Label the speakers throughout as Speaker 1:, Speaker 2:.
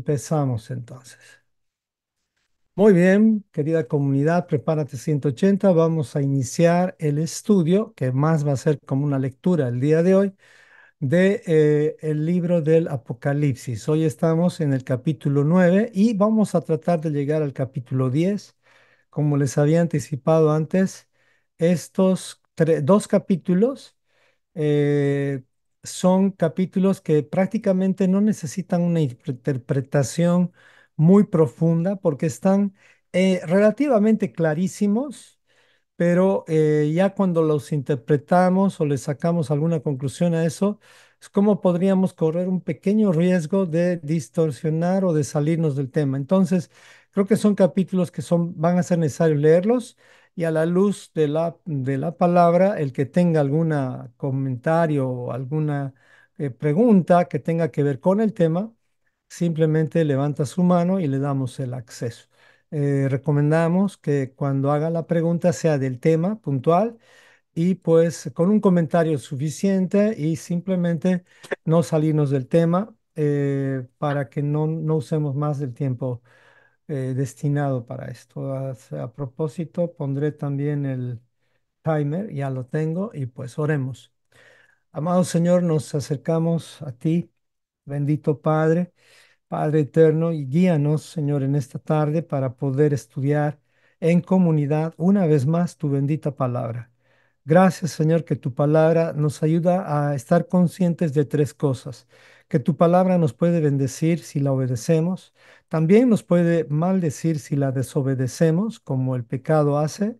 Speaker 1: Empezamos entonces. Muy bien, querida comunidad, prepárate 180. Vamos a iniciar el estudio, que más va a ser como una lectura el día de hoy, de el libro del Apocalipsis. Hoy estamos en el capítulo 9 y vamos a tratar de llegar al capítulo 10. Como les había anticipado antes, estos dos capítulos eh, son capítulos que prácticamente no necesitan una interpretación muy profunda porque están relativamente clarísimos, pero ya cuando los interpretamos o le sacamos alguna conclusión a eso, es como podríamos correr un pequeño riesgo de distorsionar o de salirnos del tema. Entonces, creo que son capítulos que van a ser necesarios leerlos y a la luz de la palabra, el que tenga algún comentario o alguna pregunta que tenga que ver con el tema, simplemente levanta su mano y le damos el acceso. Recomendamos que cuando haga la pregunta sea del tema puntual y pues con un comentario suficiente y simplemente no salirnos del tema para que no usemos más del tiempo destinado para esto. A propósito, pondré también el timer, ya lo tengo y pues oremos. Amado Señor, nos acercamos a ti, bendito Padre. Padre eterno, y guíanos, Señor, en esta tarde para poder estudiar en comunidad una vez más tu bendita palabra. Gracias, Señor, que tu palabra nos ayuda a estar conscientes de tres cosas. Que tu palabra nos puede bendecir si la obedecemos, también nos puede maldecir si la desobedecemos, como el pecado hace,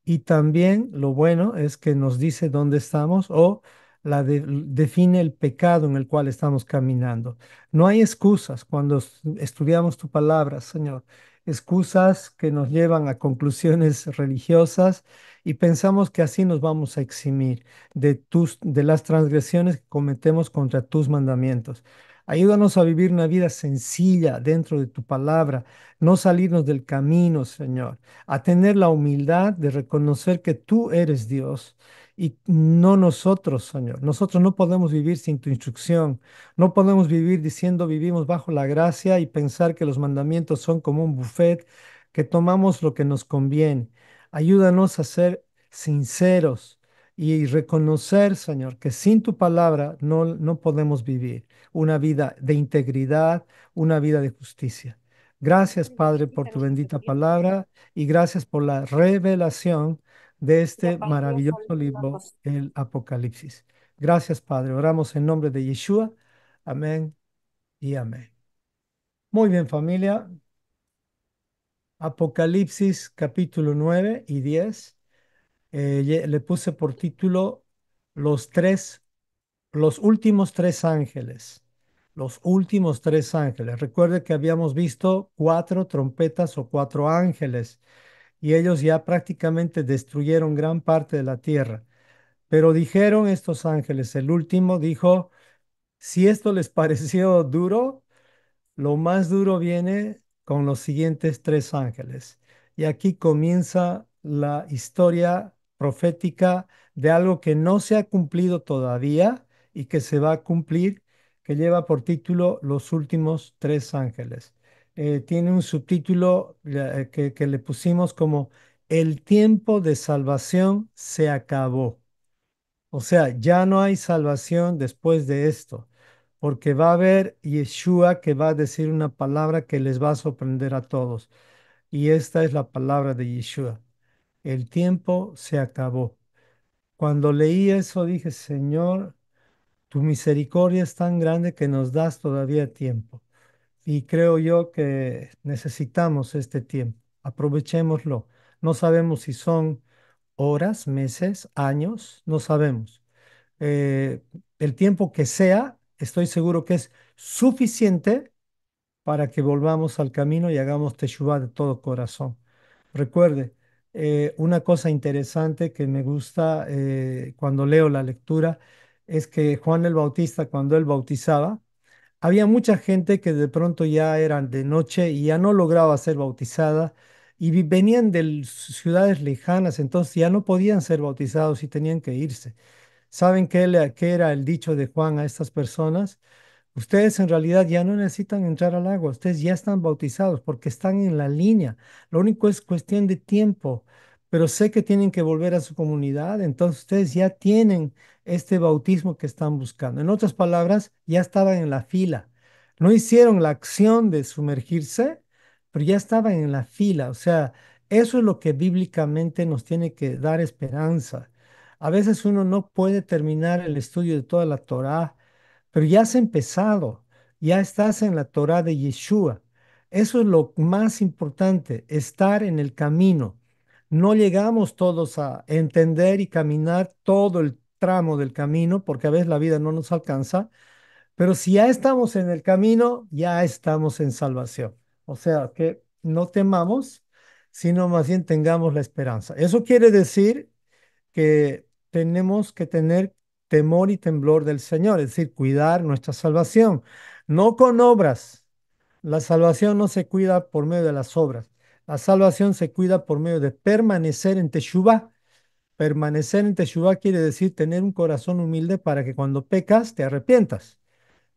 Speaker 1: y también lo bueno es que nos dice dónde estamos o define el pecado en el cual estamos caminando. No hay excusas cuando estudiamos tu palabra, Señor. Excusas que nos llevan a conclusiones religiosas y pensamos que así nos vamos a eximir de las transgresiones que cometemos contra tus mandamientos. Ayúdanos a vivir una vida sencilla dentro de tu palabra, no salirnos del camino, Señor, a tener la humildad de reconocer que tú eres Dios y no nosotros, Señor. Nosotros no podemos vivir sin tu instrucción. No podemos vivir diciendo vivimos bajo la gracia y pensar que los mandamientos son como un buffet, que tomamos lo que nos conviene. Ayúdanos a ser sinceros y reconocer, Señor, que sin tu palabra no podemos vivir una vida de integridad, una vida de justicia. Gracias, Padre, por tu bendita palabra y gracias por la revelación de este maravilloso libro, el Apocalipsis. Gracias, Padre. Oramos en nombre de Yeshua. Amén y amén. Muy bien, familia. Apocalipsis capítulo 9 y 10. Le puse por título los tres, los últimos tres ángeles. Los últimos tres ángeles. Recuerde que habíamos visto cuatro trompetas o cuatro ángeles y ellos ya prácticamente destruyeron gran parte de la tierra. Pero dijeron estos ángeles, el último dijo, si esto les pareció duro, lo más duro viene con los siguientes tres ángeles. Y aquí comienza la historia profética de algo que no se ha cumplido todavía y que se va a cumplir, que lleva por título Los últimos tres ángeles. Tiene un subtítulo que le pusimos como El tiempo de salvación se acabó. O sea, ya no hay salvación después de esto, porque va a haber Yeshua que va a decir una palabra que les va a sorprender a todos. Y esta es la palabra de Yeshua. El tiempo se acabó. Cuando leí eso dije, Señor, tu misericordia es tan grande que nos das todavía tiempo. Y creo yo que necesitamos este tiempo. Aprovechémoslo. No sabemos si son horas, meses, años, no sabemos eh, el tiempo que sea, estoy seguro que es suficiente para que volvamos al camino y hagamos Teshuvah de todo corazón. Recuerde, una cosa interesante que me gusta cuando leo la lectura es que Juan el Bautista, cuando él bautizaba, había mucha gente que de pronto ya eran de noche y ya no lograba ser bautizada y venían de ciudades lejanas, entonces ya no podían ser bautizados y tenían que irse. ¿Saben qué era el dicho de Juan a estas personas? Ustedes en realidad ya no necesitan entrar al agua, ustedes ya están bautizados porque están en la línea. Lo único es cuestión de tiempo, pero sé que tienen que volver a su comunidad, entonces ustedes ya tienen este bautismo que están buscando. En otras palabras, ya estaban en la fila. No hicieron la acción de sumergirse, pero ya estaban en la fila. O sea, eso es lo que bíblicamente nos tiene que dar esperanza. A veces uno no puede terminar el estudio de toda la Torá, pero ya has empezado, ya estás en la Torá de Yeshua. Eso es lo más importante, estar en el camino. No llegamos todos a entender y caminar todo el tramo del camino, porque a veces la vida no nos alcanza, pero si ya estamos en el camino, ya estamos en salvación. O sea, que no temamos, sino más bien tengamos la esperanza. Eso quiere decir que tenemos que tener temor y temblor del Señor, es decir, cuidar nuestra salvación, no con obras. La salvación no se cuida por medio de las obras. La salvación se cuida por medio de permanecer en Teshuvah. Permanecer en Teshuvah quiere decir tener un corazón humilde para que cuando pecas te arrepientas.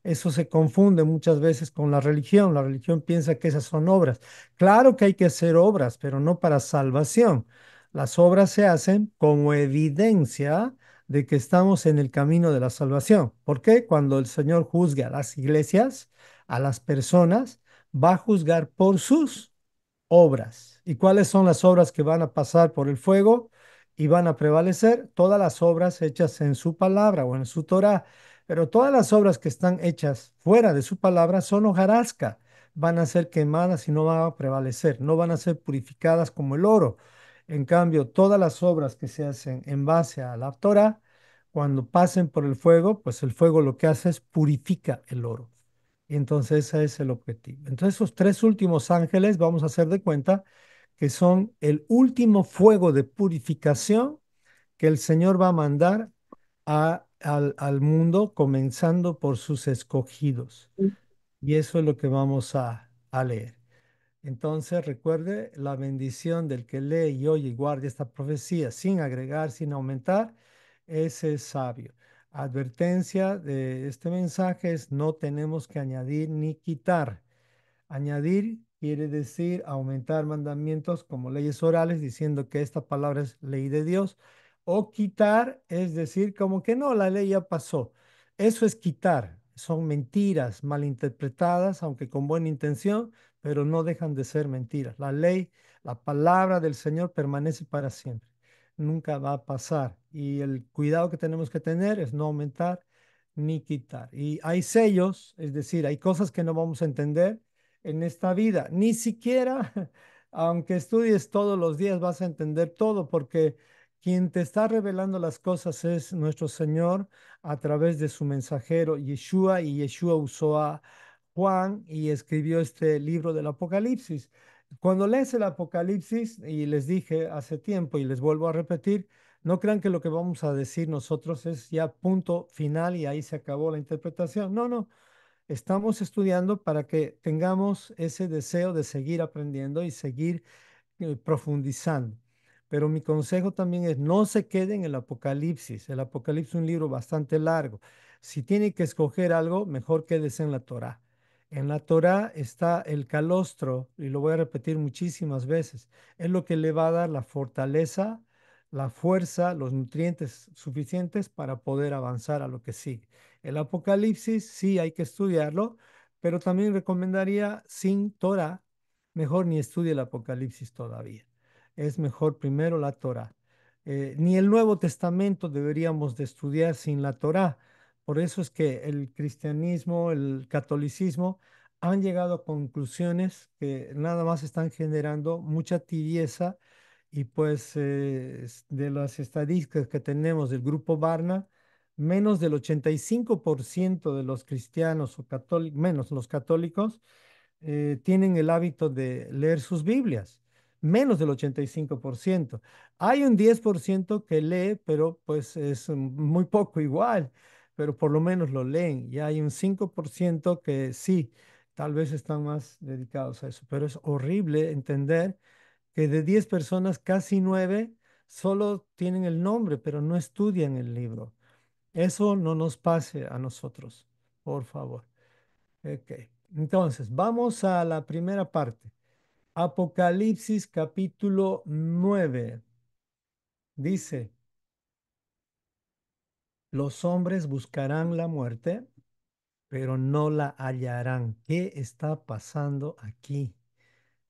Speaker 1: Eso se confunde muchas veces con la religión. La religión piensa que esas son obras. Claro que hay que hacer obras, pero no para salvación. Las obras se hacen como evidencia de que estamos en el camino de la salvación. ¿Por qué? Cuando el Señor juzgue a las iglesias, a las personas, va a juzgar por sus obras. ¿Y cuáles son las obras que van a pasar por el fuego y van a prevalecer? Todas las obras hechas en su palabra o en su Torah. Pero todas las obras que están hechas fuera de su palabra son hojarasca. Van a ser quemadas y no van a prevalecer, no van a ser purificadas como el oro. En cambio, todas las obras que se hacen en base a la Torah, cuando pasen por el fuego, pues el fuego lo que hace es purifica el oro. Y entonces ese es el objetivo. Entonces esos tres últimos ángeles vamos a hacer de cuenta que son el último fuego de purificación que el Señor va a mandar al mundo, comenzando por sus escogidos. Y eso es lo que vamos a leer. Entonces recuerde la bendición del que lee y oye y guarde esta profecía sin agregar, sin aumentar, ese es sabio. Advertencia de este mensaje es no tenemos que añadir ni quitar. Añadir quiere decir aumentar mandamientos como leyes orales, diciendo que esta palabra es ley de Dios. O quitar es decir como que no, la ley ya pasó. Eso es quitar. Son mentiras malinterpretadas, aunque con buena intención, pero no dejan de ser mentiras. La ley, la palabra del Señor permanece para siempre. Nunca va a pasar. Y el cuidado que tenemos que tener es no aumentar ni quitar. Y hay sellos, es decir, hay cosas que no vamos a entender en esta vida. Ni siquiera, aunque estudies todos los días, vas a entender todo, porque quien te está revelando las cosas es nuestro Señor a través de su mensajero Yeshua, y Yeshua usó a Juan y escribió este libro del Apocalipsis. Cuando lees el Apocalipsis, y les dije hace tiempo y les vuelvo a repetir, no crean que lo que vamos a decir nosotros es ya punto final y ahí se acabó la interpretación. No, no. Estamos estudiando para que tengamos ese deseo de seguir aprendiendo y seguir profundizando. Pero mi consejo también es no se queden en el Apocalipsis. El Apocalipsis es un libro bastante largo. Si tiene que escoger algo, mejor quédese en la Torá. En la Torá está el calostro, y lo voy a repetir muchísimas veces. Es lo que le va a dar la fortaleza, la fuerza, los nutrientes suficientes para poder avanzar a lo que sigue. El Apocalipsis sí hay que estudiarlo, pero también recomendaría sin Torá, mejor ni estudie el Apocalipsis todavía. Es mejor primero la Torá. Ni el Nuevo Testamento deberíamos de estudiar sin la Torá. Por eso es que el cristianismo, el catolicismo han llegado a conclusiones que nada más están generando mucha tibieza, y pues de las estadísticas que tenemos del grupo Barna, menos del 85% de los cristianos o católicos, menos los católicos, tienen el hábito de leer sus Biblias, menos del 85%. Hay un 10% que lee, pero pues es muy poco igual, pero por lo menos lo leen. Y hay un 5% que sí, tal vez están más dedicados a eso, pero es horrible entender que de 10 personas, casi 9 solo tienen el nombre, pero no estudian el libro. Eso no nos pase a nosotros, por favor. Ok. Entonces, vamos a la primera parte. Apocalipsis capítulo 9. Dice, los hombres buscarán la muerte, pero no la hallarán. ¿Qué está pasando aquí?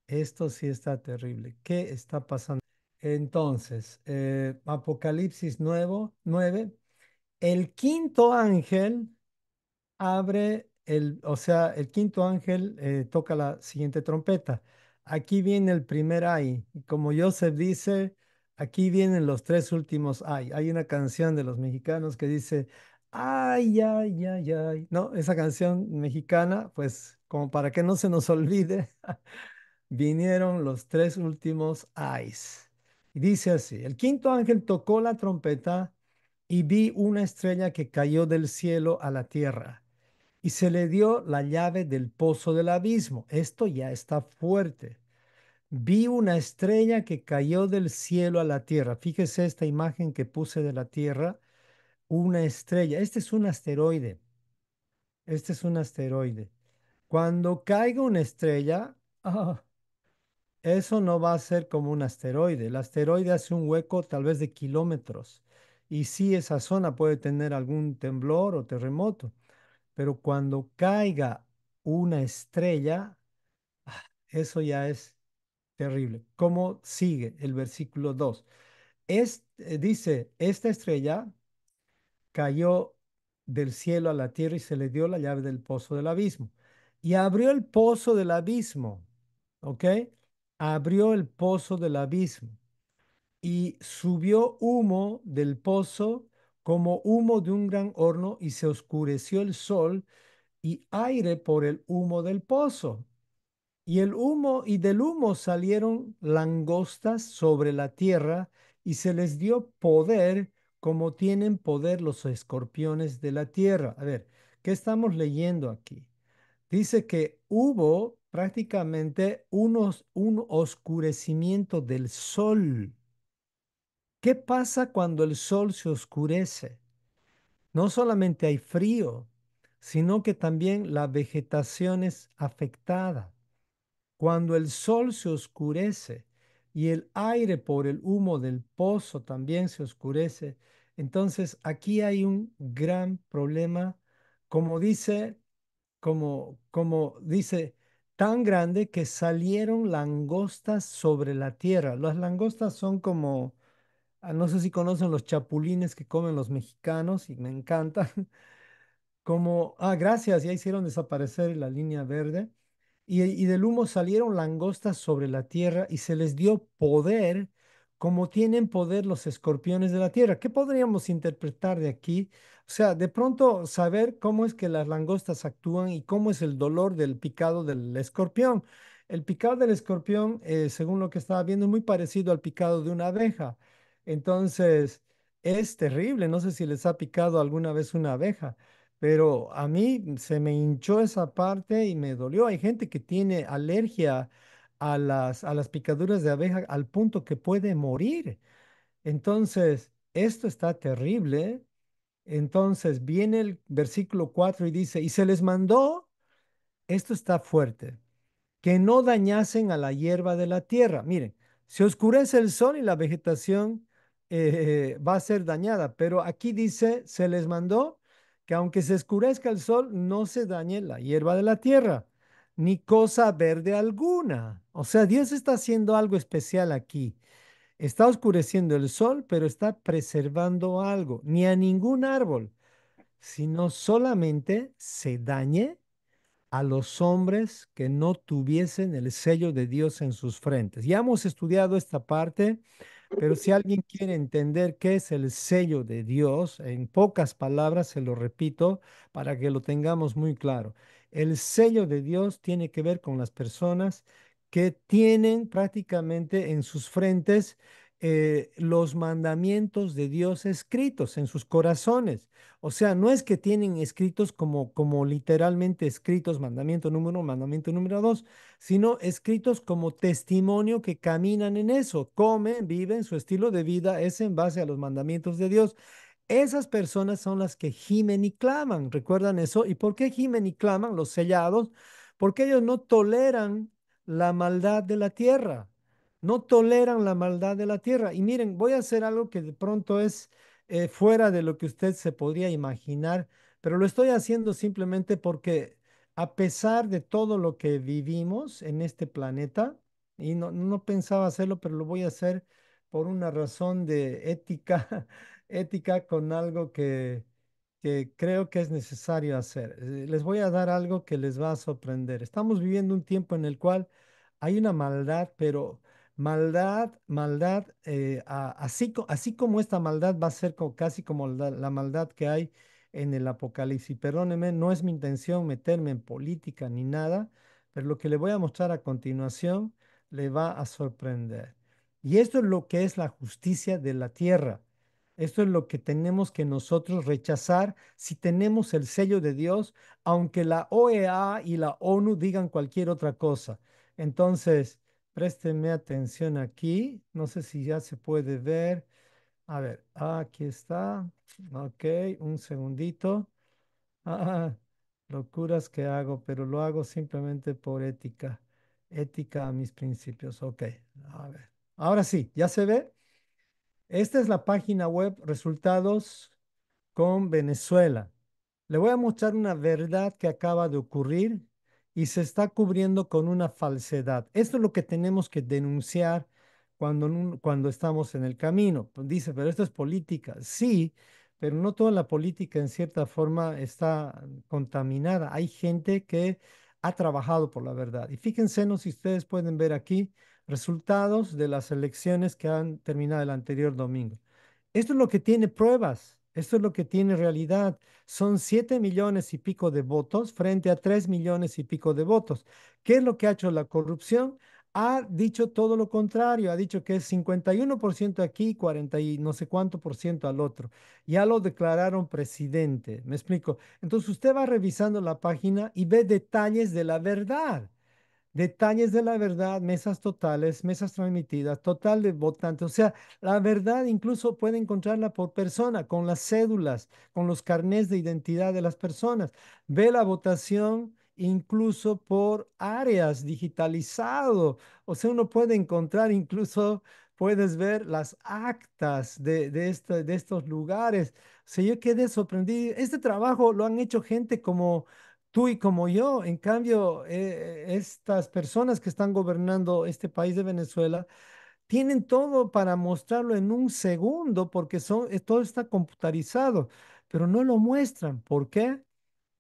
Speaker 1: Esto sí está terrible. ¿Qué está pasando? Entonces, Apocalipsis 9, el quinto ángel abre o sea, el quinto ángel toca la siguiente trompeta. Aquí viene el primer ay. Y como Joseph dice, aquí vienen los tres últimos ay. Hay una canción de los mexicanos que dice, ay, ay, ay, ay. No, esa canción mexicana, pues como para que no se nos olvide, vinieron los tres últimos ayes. Y dice así, el quinto ángel tocó la trompeta y vi una estrella que cayó del cielo a la tierra y se le dio la llave del pozo del abismo. Esto ya está fuerte. Vi una estrella que cayó del cielo a la tierra. Fíjese esta imagen que puse de la tierra. Una estrella. Este es un asteroide. Este es un asteroide. Cuando caiga una estrella, eso no va a ser como un asteroide. El asteroide hace un hueco tal vez de kilómetros. Y sí, esa zona puede tener algún temblor o terremoto. Pero cuando caiga una estrella, eso ya es terrible. ¿Cómo sigue el versículo 2? Dice, esta estrella cayó del cielo a la tierra y se le dio la llave del pozo del abismo. Y abrió el pozo del abismo, ¿ok? Abrió el pozo del abismo y subió humo del pozo como humo de un gran horno y se oscureció el sol y aire por el humo del pozo. Y el humo y del humo salieron langostas sobre la tierra y se les dio poder como tienen poder los escorpiones de la tierra. A ver, ¿qué estamos leyendo aquí? Dice que hubo prácticamente un oscurecimiento del sol. ¿Qué pasa cuando el sol se oscurece? No solamente hay frío, sino que también la vegetación es afectada. Cuando el sol se oscurece y el aire por el humo del pozo también se oscurece, entonces aquí hay un gran problema, como dice, como dice, tan grande que salieron langostas sobre la tierra. Las langostas son como, no sé si conocen los chapulines que comen los mexicanos y me encantan. Como, gracias, ya hicieron desaparecer la línea verde. Y del humo salieron langostas sobre la tierra y se les dio poder, como tienen poder los escorpiones de la tierra. ¿Qué podríamos interpretar de aquí? O sea, de pronto saber cómo es que las langostas actúan y cómo es el dolor del picado del escorpión. El picado del escorpión, según lo que estaba viendo, es muy parecido al picado de una abeja. Entonces, es terrible. No sé si les ha picado alguna vez una abeja. Pero a mí se me hinchó esa parte y me dolió. Hay gente que tiene alergia a las picaduras de abeja al punto que puede morir. Entonces, esto está terrible. Entonces, viene el versículo 4 y dice, y se les mandó, esto está fuerte, que no dañasen a la hierba de la tierra. Miren, se oscurece el sol y la vegetación va a ser dañada, pero aquí dice, se les mandó que aunque se oscurezca el sol, no se dañe la hierba de la tierra, ni cosa verde alguna. O sea, Dios está haciendo algo especial aquí. Está oscureciendo el sol, pero está preservando algo, ni a ningún árbol, sino solamente se dañe a los hombres que no tuviesen el sello de Dios en sus frentes. Ya hemos estudiado esta parte, pero si alguien quiere entender qué es el sello de Dios, en pocas palabras se lo repito para que lo tengamos muy claro. El sello de Dios tiene que ver con las personas que tienen prácticamente en sus frentes los mandamientos de Dios escritos en sus corazones. O sea, no es que tienen escritos como literalmente escritos, mandamiento número 1, mandamiento número 2, sino escritos como testimonio que caminan en eso, comen, viven, su estilo de vida es en base a los mandamientos de Dios. Esas personas son las que gimen y claman. ¿Recuerdan eso? ¿Y por qué gimen y claman los sellados? Porque ellos no toleran la maldad de la tierra. No toleran la maldad de la tierra. Y miren, voy a hacer algo que de pronto es fuera de lo que usted se podría imaginar, pero lo estoy haciendo simplemente porque a pesar de todo lo que vivimos en este planeta, y no pensaba hacerlo, pero lo voy a hacer por una razón de ética ética con algo que creo que es necesario hacer. Les voy a dar algo que les va a sorprender. Estamos viviendo un tiempo en el cual hay una maldad, pero maldad, así como esta maldad va a ser casi como la maldad que hay en el Apocalipsis. Perdóneme, no es mi intención meterme en política ni nada, pero lo que le voy a mostrar a continuación le va a sorprender. Y esto es lo que es la justicia de la tierra. Esto es lo que tenemos que nosotros rechazar si tenemos el sello de Dios, aunque la OEA y la ONU digan cualquier otra cosa. Entonces, présteme atención aquí. No sé si ya se puede ver. A ver, aquí está. Ok, un segundito. Ah, locuras que hago, pero lo hago simplemente por ética. Ética a mis principios. Ok, a ver. Ahora sí, ¿ya se ve? Esta es la página web resultados con Venezuela. Le voy a mostrar una verdad que acaba de ocurrir y se está cubriendo con una falsedad. Esto es lo que tenemos que denunciar cuando estamos en el camino. Pues dice, pero esto es política. Sí, pero no toda la política en cierta forma está contaminada. Hay gente que ha trabajado por la verdad. Y fíjense, no si ustedes pueden ver aquí resultados de las elecciones que han terminado el anterior domingo. Esto es lo que tiene pruebas, esto es lo que tiene realidad. Son 7 millones y pico de votos frente a 3 millones y pico de votos. ¿Qué es lo que ha hecho la corrupción? Ha dicho todo lo contrario, ha dicho que es 51% aquí, 40 y no sé cuánto por ciento al otro. Ya lo declararon presidente, ¿me explico? Entonces usted va revisando la página y ve detalles de la verdad. Detalles de la verdad, mesas totales, mesas transmitidas, total de votantes. O sea, la verdad incluso puede encontrarla por persona, con las cédulas, con los carnés de identidad de las personas. Ve la votación incluso por áreas, digitalizado. O sea, uno puede encontrar incluso, puedes ver las actas de estos lugares. O sea, yo quedé sorprendido. Este trabajo lo han hecho gente como tú y como yo. En cambio, estas personas que están gobernando este país de Venezuela tienen todo para mostrarlo en un segundo porque todo está computarizado, pero no lo muestran. ¿Por qué?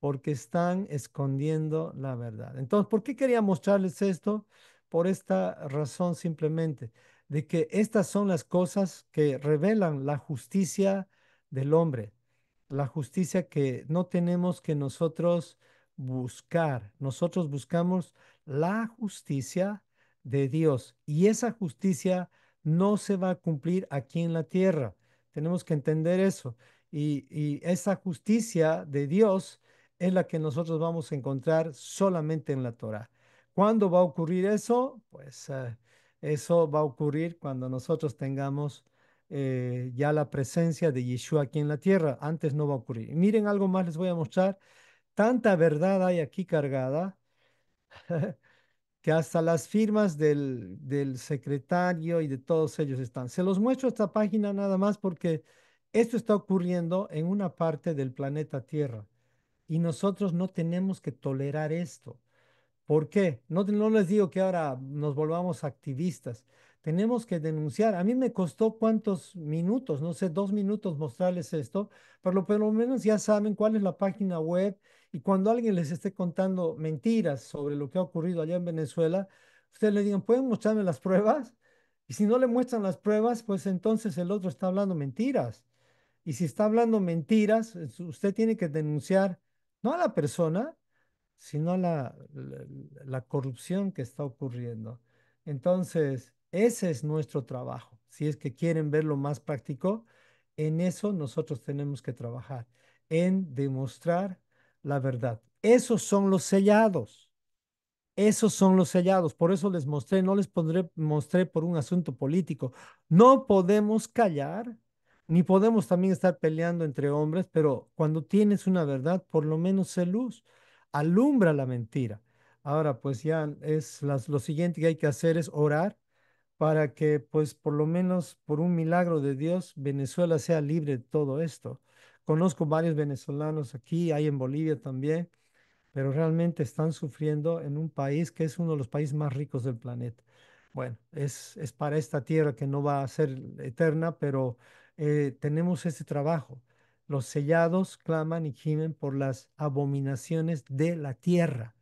Speaker 1: Porque están escondiendo la verdad. Entonces, ¿por qué quería mostrarles esto? Por esta razón simplemente, de que estas son las cosas que revelan la justicia del hombre, la justicia que no tenemos que nosotros buscar. Nosotros buscamos la justicia de Dios y esa justicia no se va a cumplir aquí en la tierra. Tenemos que entender eso. Y esa justicia de Dios es la que nosotros vamos a encontrar solamente en la Torá. ¿Cuándo va a ocurrir eso? Pues eso va a ocurrir cuando nosotros tengamos ya la presencia de Yeshua aquí en la tierra. Antes no va a ocurrir. Y miren, algo más les voy a mostrar. Tanta verdad hay aquí cargada que hasta las firmas del secretario y de todos ellos están. Se los muestro esta página nada más porque esto está ocurriendo en una parte del planeta Tierra y nosotros no tenemos que tolerar esto. ¿Por qué? No les digo que ahora nos volvamos activistas. Tenemos que denunciar. A mí me costó cuántos minutos, no sé, 2 minutos mostrarles esto, pero por lo menos ya saben cuál es la página web y cuando alguien les esté contando mentiras sobre lo que ha ocurrido allá en Venezuela, ustedes le digan, ¿pueden mostrarme las pruebas? Y si no le muestran las pruebas, pues entonces el otro está hablando mentiras. Y si está hablando mentiras, usted tiene que denunciar no a la persona, sino la corrupción que está ocurriendo. Entonces, ese es nuestro trabajo. Si es que quieren verlo más práctico, en eso nosotros tenemos que trabajar, en demostrar la verdad. Esos son los sellados. Esos son los sellados. Por eso les mostré, no les mostré por un asunto político. No podemos callar Ni podemos también estar peleando entre hombres, pero cuando tienes una verdad, por lo menos sé luz, alumbra la mentira. Ahora, pues ya lo siguiente que hay que hacer es orar para que, pues, por lo menos por un milagro de Dios, Venezuela sea libre de todo esto. Conozco varios venezolanos aquí, hay en Bolivia también, pero realmente están sufriendo en un país que es uno de los países más ricos del planeta. Bueno, es para esta tierra que no va a ser eterna, pero tenemos este trabajo. Los sellados claman y gimen por las abominaciones de la tierra.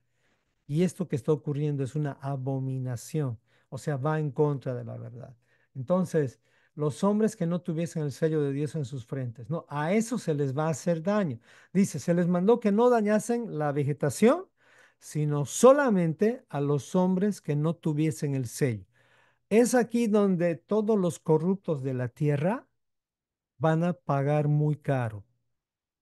Speaker 1: Y esto que está ocurriendo es una abominación, o sea, va en contra de la verdad. Entonces, los hombres que no tuviesen el sello de Dios en sus frentes, no, a eso se les va a hacer daño. Dice, se les mandó que no dañasen la vegetación, sino solamente a los hombres que no tuviesen el sello. Es aquí donde todos los corruptos de la tierra van a pagar muy caro.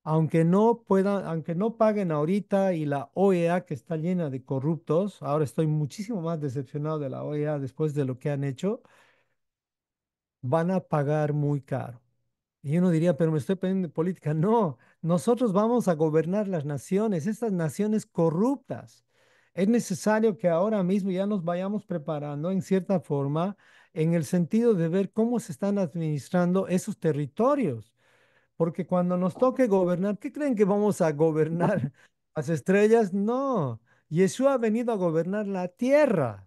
Speaker 1: Aunque no puedan, aunque no paguen ahorita y la OEA que está llena de corruptos, ahora estoy muchísimo más decepcionado de la OEA después de lo que han hecho, van a pagar muy caro. Y uno diría, pero me estoy perdiendo de política. No, nosotros vamos a gobernar las naciones, estas naciones corruptas. Es necesario que ahora mismo ya nos vayamos preparando en cierta forma en el sentido de ver cómo se están administrando esos territorios. Porque cuando nos toque gobernar, ¿qué creen que vamos a gobernar las estrellas? No, Yeshua ha venido a gobernar la tierra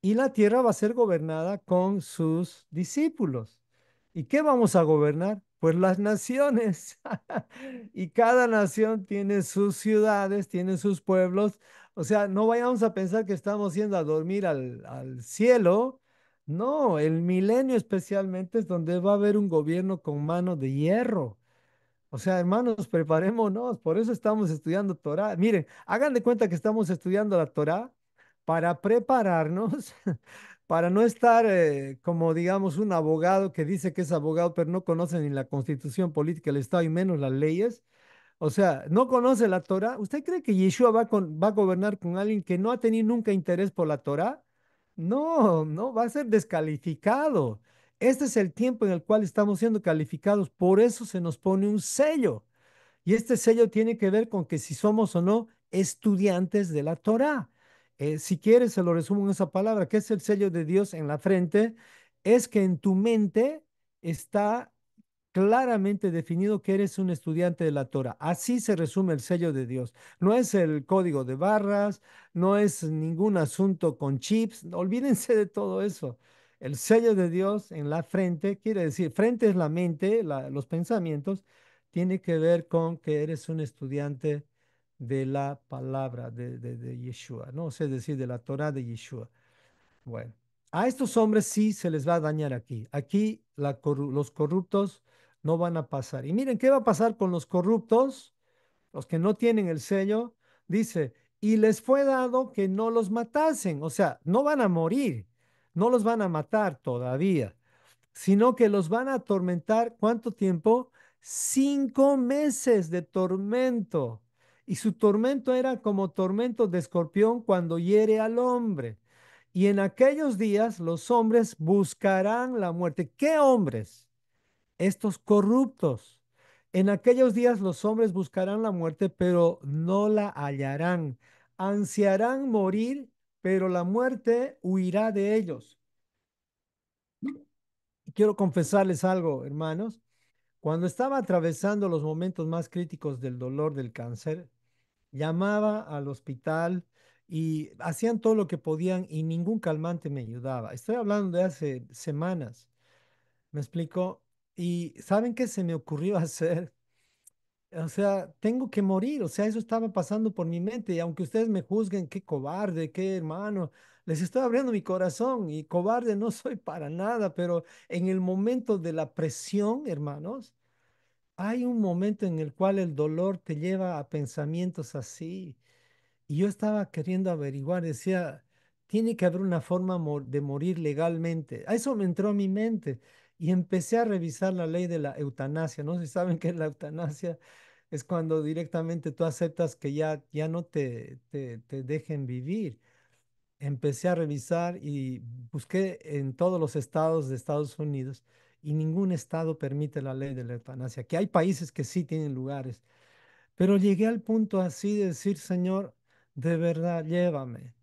Speaker 1: y la tierra va a ser gobernada con sus discípulos. ¿Y qué vamos a gobernar? Pues las naciones. Y cada nación tiene sus ciudades, tiene sus pueblos. O sea, no vayamos a pensar que estamos yendo a dormir al cielo. No, el milenio especialmente es donde va a haber un gobierno con mano de hierro. O sea, hermanos, preparémonos, por eso estamos estudiando Torah. Miren, hagan de cuenta que estamos estudiando la Torah para prepararnos, para no estar como, digamos, un abogado que dice que es abogado, pero no conoce ni la constitución política del Estado y menos las leyes. O sea, no conoce la Torah. ¿Usted cree que Yeshua va a gobernar con alguien que no ha tenido nunca interés por la Torah? No, no, va a ser descalificado. Este es el tiempo en el cual estamos siendo calificados, por eso se nos pone un sello. Y este sello tiene que ver con que si somos o no estudiantes de la Torah. Si quieres, se lo resumo en esa palabra, que es el sello de Dios en la frente, es que en tu mente está claramente definido que eres un estudiante de la Torah. Así se resume el sello de Dios. No es el código de barras, no es ningún asunto con chips. Olvídense de todo eso. El sello de Dios en la frente quiere decir, frente es la mente, los pensamientos, tiene que ver con que eres un estudiante de la palabra de Yeshua, ¿no? O sea, es decir, de la Torah de Yeshua. Bueno, a estos hombres sí se les va a dañar aquí. Aquí los corruptos no van a pasar. Y miren, ¿qué va a pasar con los corruptos? Los que no tienen el sello. Dice, y les fue dado que no los matasen. O sea, no van a morir, no los van a matar todavía, sino que los van a atormentar. ¿Cuánto tiempo? 5 meses de tormento. Y su tormento era como tormento de escorpión cuando hiere al hombre. Y en aquellos días los hombres buscarán la muerte. ¿Qué hombres? Estos corruptos. En aquellos días los hombres buscarán la muerte, pero no la hallarán. Ansiarán morir, pero la muerte huirá de ellos. Y quiero confesarles algo, hermanos. Cuando estaba atravesando los momentos más críticos del dolor del cáncer, llamaba al hospital y hacían todo lo que podían y ningún calmante me ayudaba. Estoy hablando de hace semanas, ¿me explico? Y ¿saben qué se me ocurrió hacer? O sea, tengo que morir, o sea, eso estaba pasando por mi mente y aunque ustedes me juzguen, qué cobarde, qué hermano, les estoy abriendo mi corazón y cobarde no soy para nada, pero en el momento de la presión, hermanos, hay un momento en el cual el dolor te lleva a pensamientos así. Y yo estaba queriendo averiguar, decía, tiene que haber una forma de morir legalmente. A eso me entró a mi mente y empecé a revisar la ley de la eutanasia. No sé si saben qué es la eutanasia. Es cuando directamente tú aceptas que ya no te dejen vivir. Empecé a revisar y busqué en todos los estados de Estados Unidos y ningún estado permite la ley de la eutanasia, que hay países que sí tienen lugares, pero llegué al punto así de decir, Señor, de verdad, llévame,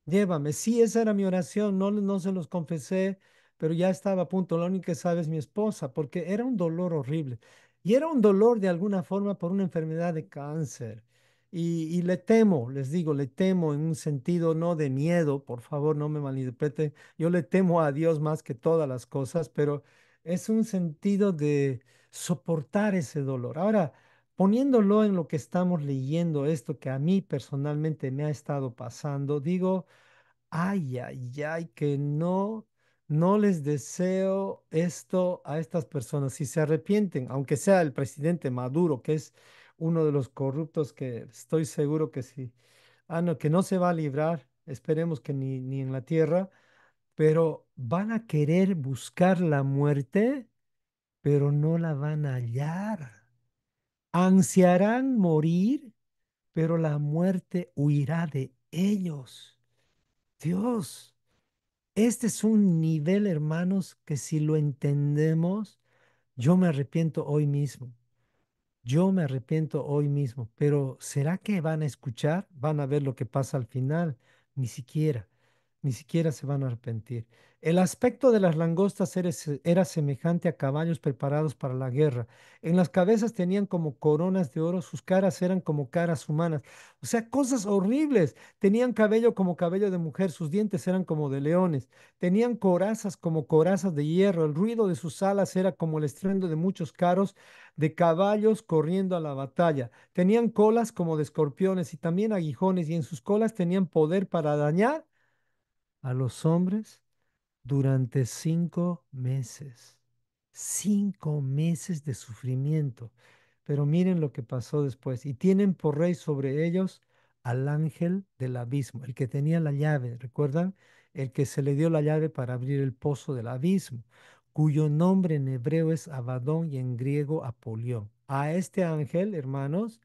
Speaker 1: llévame. Sí, esa era mi oración, no se los confesé, pero ya estaba a punto. Lo único que sabe es mi esposa, porque era un dolor horrible. Y era un dolor de alguna forma por una enfermedad de cáncer. Y le temo, les digo, le temo en un sentido no de miedo, por favor, no me malinterpreten. Yo le temo a Dios más que todas las cosas, pero es un sentido de soportar ese dolor. Ahora, poniéndolo en lo que estamos leyendo, esto que a mí personalmente me ha estado pasando, digo, ay, ay, ay, que no les deseo esto a estas personas. Si se arrepienten, aunque sea el presidente Maduro, que es uno de los corruptos que estoy seguro que sí, no, que no se va a librar, esperemos que ni en la tierra, pero van a querer buscar la muerte, pero no la van a hallar. Ansiarán morir, pero la muerte huirá de ellos. Dios, este es un nivel, hermanos, que si lo entendemos, yo me arrepiento hoy mismo. Yo me arrepiento hoy mismo, pero ¿será que van a escuchar? ¿Van a ver lo que pasa al final? Ni siquiera, ni siquiera se van a arrepentir. El aspecto de las langostas era semejante a caballos preparados para la guerra. En las cabezas tenían como coronas de oro, sus caras eran como caras humanas. O sea, cosas horribles. Tenían cabello como cabello de mujer, sus dientes eran como de leones. Tenían corazas como corazas de hierro. El ruido de sus alas era como el estruendo de muchos carros de caballos corriendo a la batalla. Tenían colas como de escorpiones y también aguijones, y en sus colas tenían poder para dañar a los hombres durante 5 meses. 5 meses de sufrimiento. Pero miren lo que pasó después. Y tienen por rey sobre ellos al ángel del abismo, el que tenía la llave, ¿recuerdan? El que se le dio la llave para abrir el pozo del abismo, cuyo nombre en hebreo es Abadón y en griego Apolión. A este ángel, hermanos,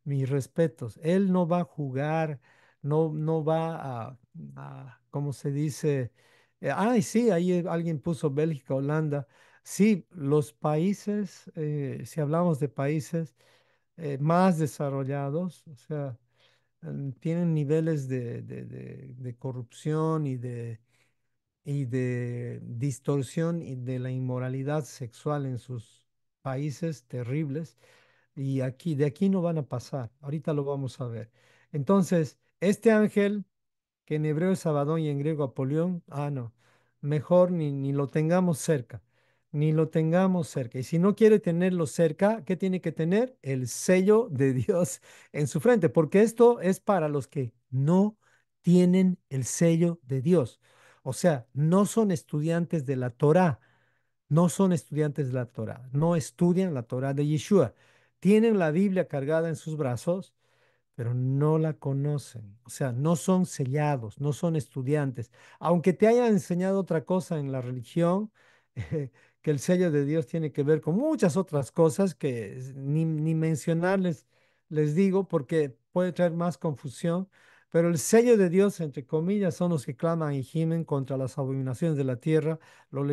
Speaker 1: mis respetos. Él no va a jugar, no va ¿cómo se dice? Ay, sí, ahí alguien puso Bélgica, Holanda. Sí, los países, si hablamos de países más desarrollados, o sea, tienen niveles de corrupción y de distorsión y de la inmoralidad sexual en sus países terribles. Y aquí, de aquí no van a pasar. Ahorita lo vamos a ver. Entonces, este ángel, que en hebreo es Abadón y en griego Apolión, no, mejor ni lo tengamos cerca, ni lo tengamos cerca. Y si no quiere tenerlo cerca, ¿qué tiene que tener? El sello de Dios en su frente, porque esto es para los que no tienen el sello de Dios. O sea, no son estudiantes de la Torá, no son estudiantes de la Torá, no estudian la Torá de Yeshua. Tienen la Biblia cargada en sus brazos, pero no la conocen. O sea, no son sellados, no son estudiantes. Aunque te hayan enseñado otra cosa en la religión, que el sello de Dios tiene que ver con muchas otras cosas que ni mencionarles les digo porque puede traer más confusión. Pero el sello de Dios, entre comillas, son los que claman y gimen contra las abominaciones de la tierra. Lo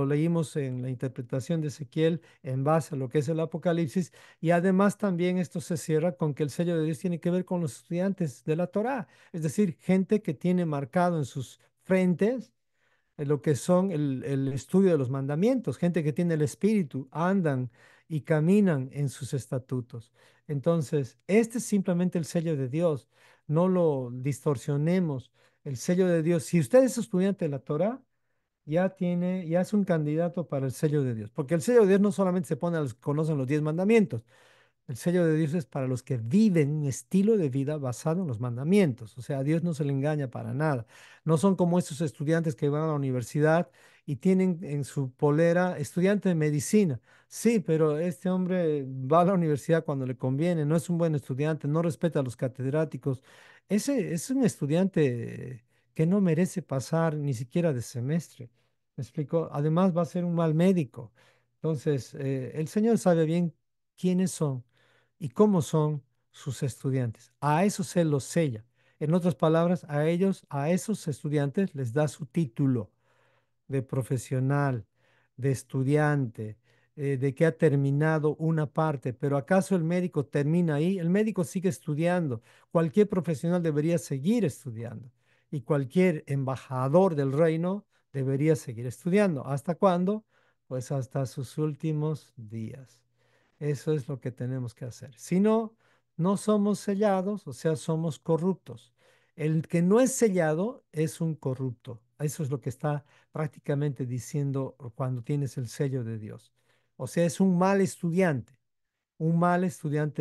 Speaker 1: leímos en la interpretación de Ezequiel en base a lo que es el Apocalipsis. Y además también esto se cierra con que el sello de Dios tiene que ver con los estudiantes de la Torá, es decir, gente que tiene marcado en sus frentes lo que son el estudio de los mandamientos, gente que tiene el espíritu, andan y caminan en sus estatutos. Entonces, este es simplemente el sello de Dios, no lo distorsionemos. El sello de Dios, si usted es estudiante de la Torá, ya es un candidato para el sello de Dios, porque el sello de Dios no solamente se pone a los que conocen los 10 mandamientos, el sello de Dios es para los que viven un estilo de vida basado en los mandamientos. O sea, a Dios no se le engaña para nada. No son como esos estudiantes que van a la universidad y tienen en su polera estudiante de medicina. Sí, pero este hombre va a la universidad cuando le conviene, no es un buen estudiante, no respeta a los catedráticos. Ese es un estudiante que no merece pasar ni siquiera de semestre. ¿Me explico? Además va a ser un mal médico. Entonces, el Señor sabe bien quiénes son y cómo son sus estudiantes. A eso se los sella. En otras palabras, a esos estudiantes les da su título de profesional. de estudiante, de que ha terminado una parte, pero ¿acaso el médico termina ahí? El médico sigue estudiando. Cualquier profesional debería seguir estudiando y cualquier embajador del reino debería seguir estudiando. ¿Hasta cuándo? Pues hasta sus últimos días. Eso es lo que tenemos que hacer. Si no, no somos sellados, o sea, somos corruptos. El que no es sellado es un corrupto. Eso es lo que está prácticamente diciendo cuando tienes el sello de Dios. O sea, es un mal estudiante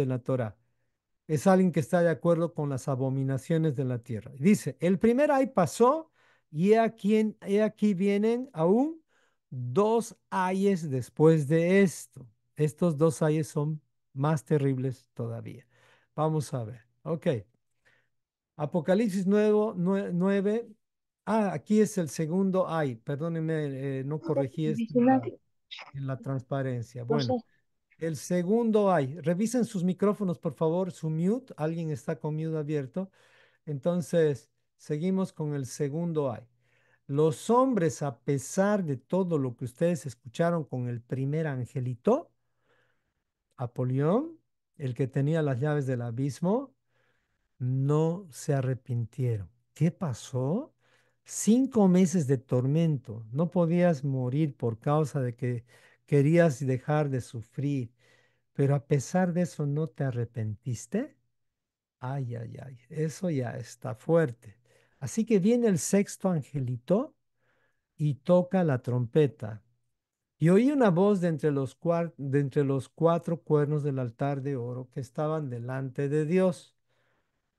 Speaker 1: de la Torah. Es alguien que está de acuerdo con las abominaciones de la tierra. Dice, el primer ay pasó y he aquí vienen aún dos ayes después de esto. Estos dos ayes son más terribles todavía. Vamos a ver. Ok. Apocalipsis 9. Aquí es el segundo ay. Perdónenme, no corregí esto en la transparencia. Bueno. El segundo hay. Revisen sus micrófonos, por favor, su mute. Alguien está con mute abierto. Entonces, seguimos con el segundo hay. Los hombres, a pesar de todo lo que ustedes escucharon con el primer angelito, Apolión, el que tenía las llaves del abismo, no se arrepintieron. ¿Qué pasó? 5 meses de tormento. No podías morir por causa de que querías dejar de sufrir. Pero a pesar de eso, ¿no te arrepentiste? Ay, ay, ay, eso ya está fuerte. Así que viene el sexto angelito y toca la trompeta. Y oí una voz de entre los cuatro cuernos del altar de oro que estaban delante de Dios.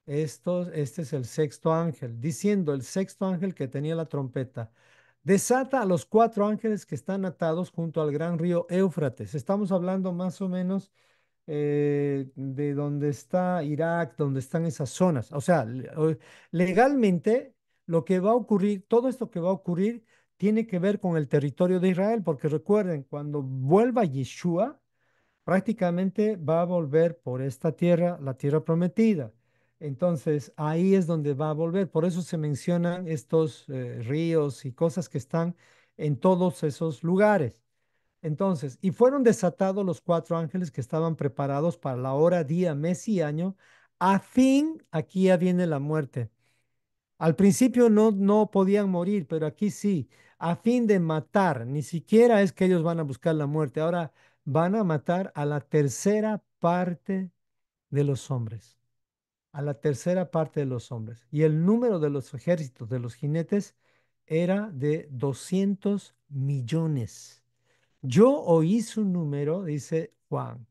Speaker 1: Este es el sexto ángel, diciendo el sexto ángel que tenía la trompeta. Desata a los cuatro ángeles que están atados junto al gran río Éufrates. Estamos hablando más o menos de donde está Irak, donde están esas zonas. O sea, legalmente lo que va a ocurrir, todo esto que va a ocurrir, tiene que ver con el territorio de Israel, porque recuerden, cuando vuelva Yeshua, prácticamente va a volver por esta tierra, la tierra prometida. Entonces, ahí es donde va a volver. Por eso se mencionan estos ríos y cosas que están en todos esos lugares. Entonces, y fueron desatados los cuatro ángeles que estaban preparados para la hora, día, mes y año, a fin, aquí ya viene la muerte. Al principio no podían morir, pero aquí sí, a fin de matar. Ni siquiera es que ellos van a buscar la muerte, ahora van a matar a la tercera parte de los hombres, a la tercera parte de los hombres. Y el número de los ejércitos, de los jinetes, era de 200 millones. Yo oí su número, dice Juan.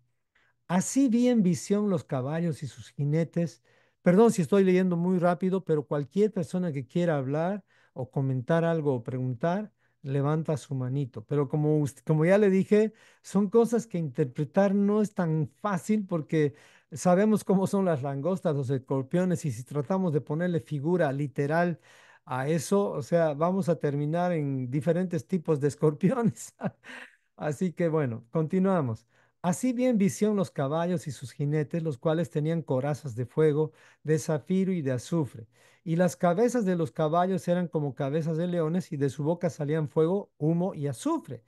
Speaker 1: Así vi en visión los caballos y sus jinetes. Perdón si estoy leyendo muy rápido, pero cualquier persona que quiera hablar o comentar algo o preguntar, levanta su manito. Pero como ya le dije, son cosas que interpretar no es tan fácil porque sabemos cómo son las langostas, los escorpiones, y si tratamos de ponerle figura literal a eso, o sea, vamos a terminar en diferentes tipos de escorpiones. Así que bueno, continuamos. Así bien visión los caballos y sus jinetes, los cuales tenían corazas de fuego, de zafiro y de azufre. Y las cabezas de los caballos eran como cabezas de leones, y de su boca salían fuego, humo y azufre.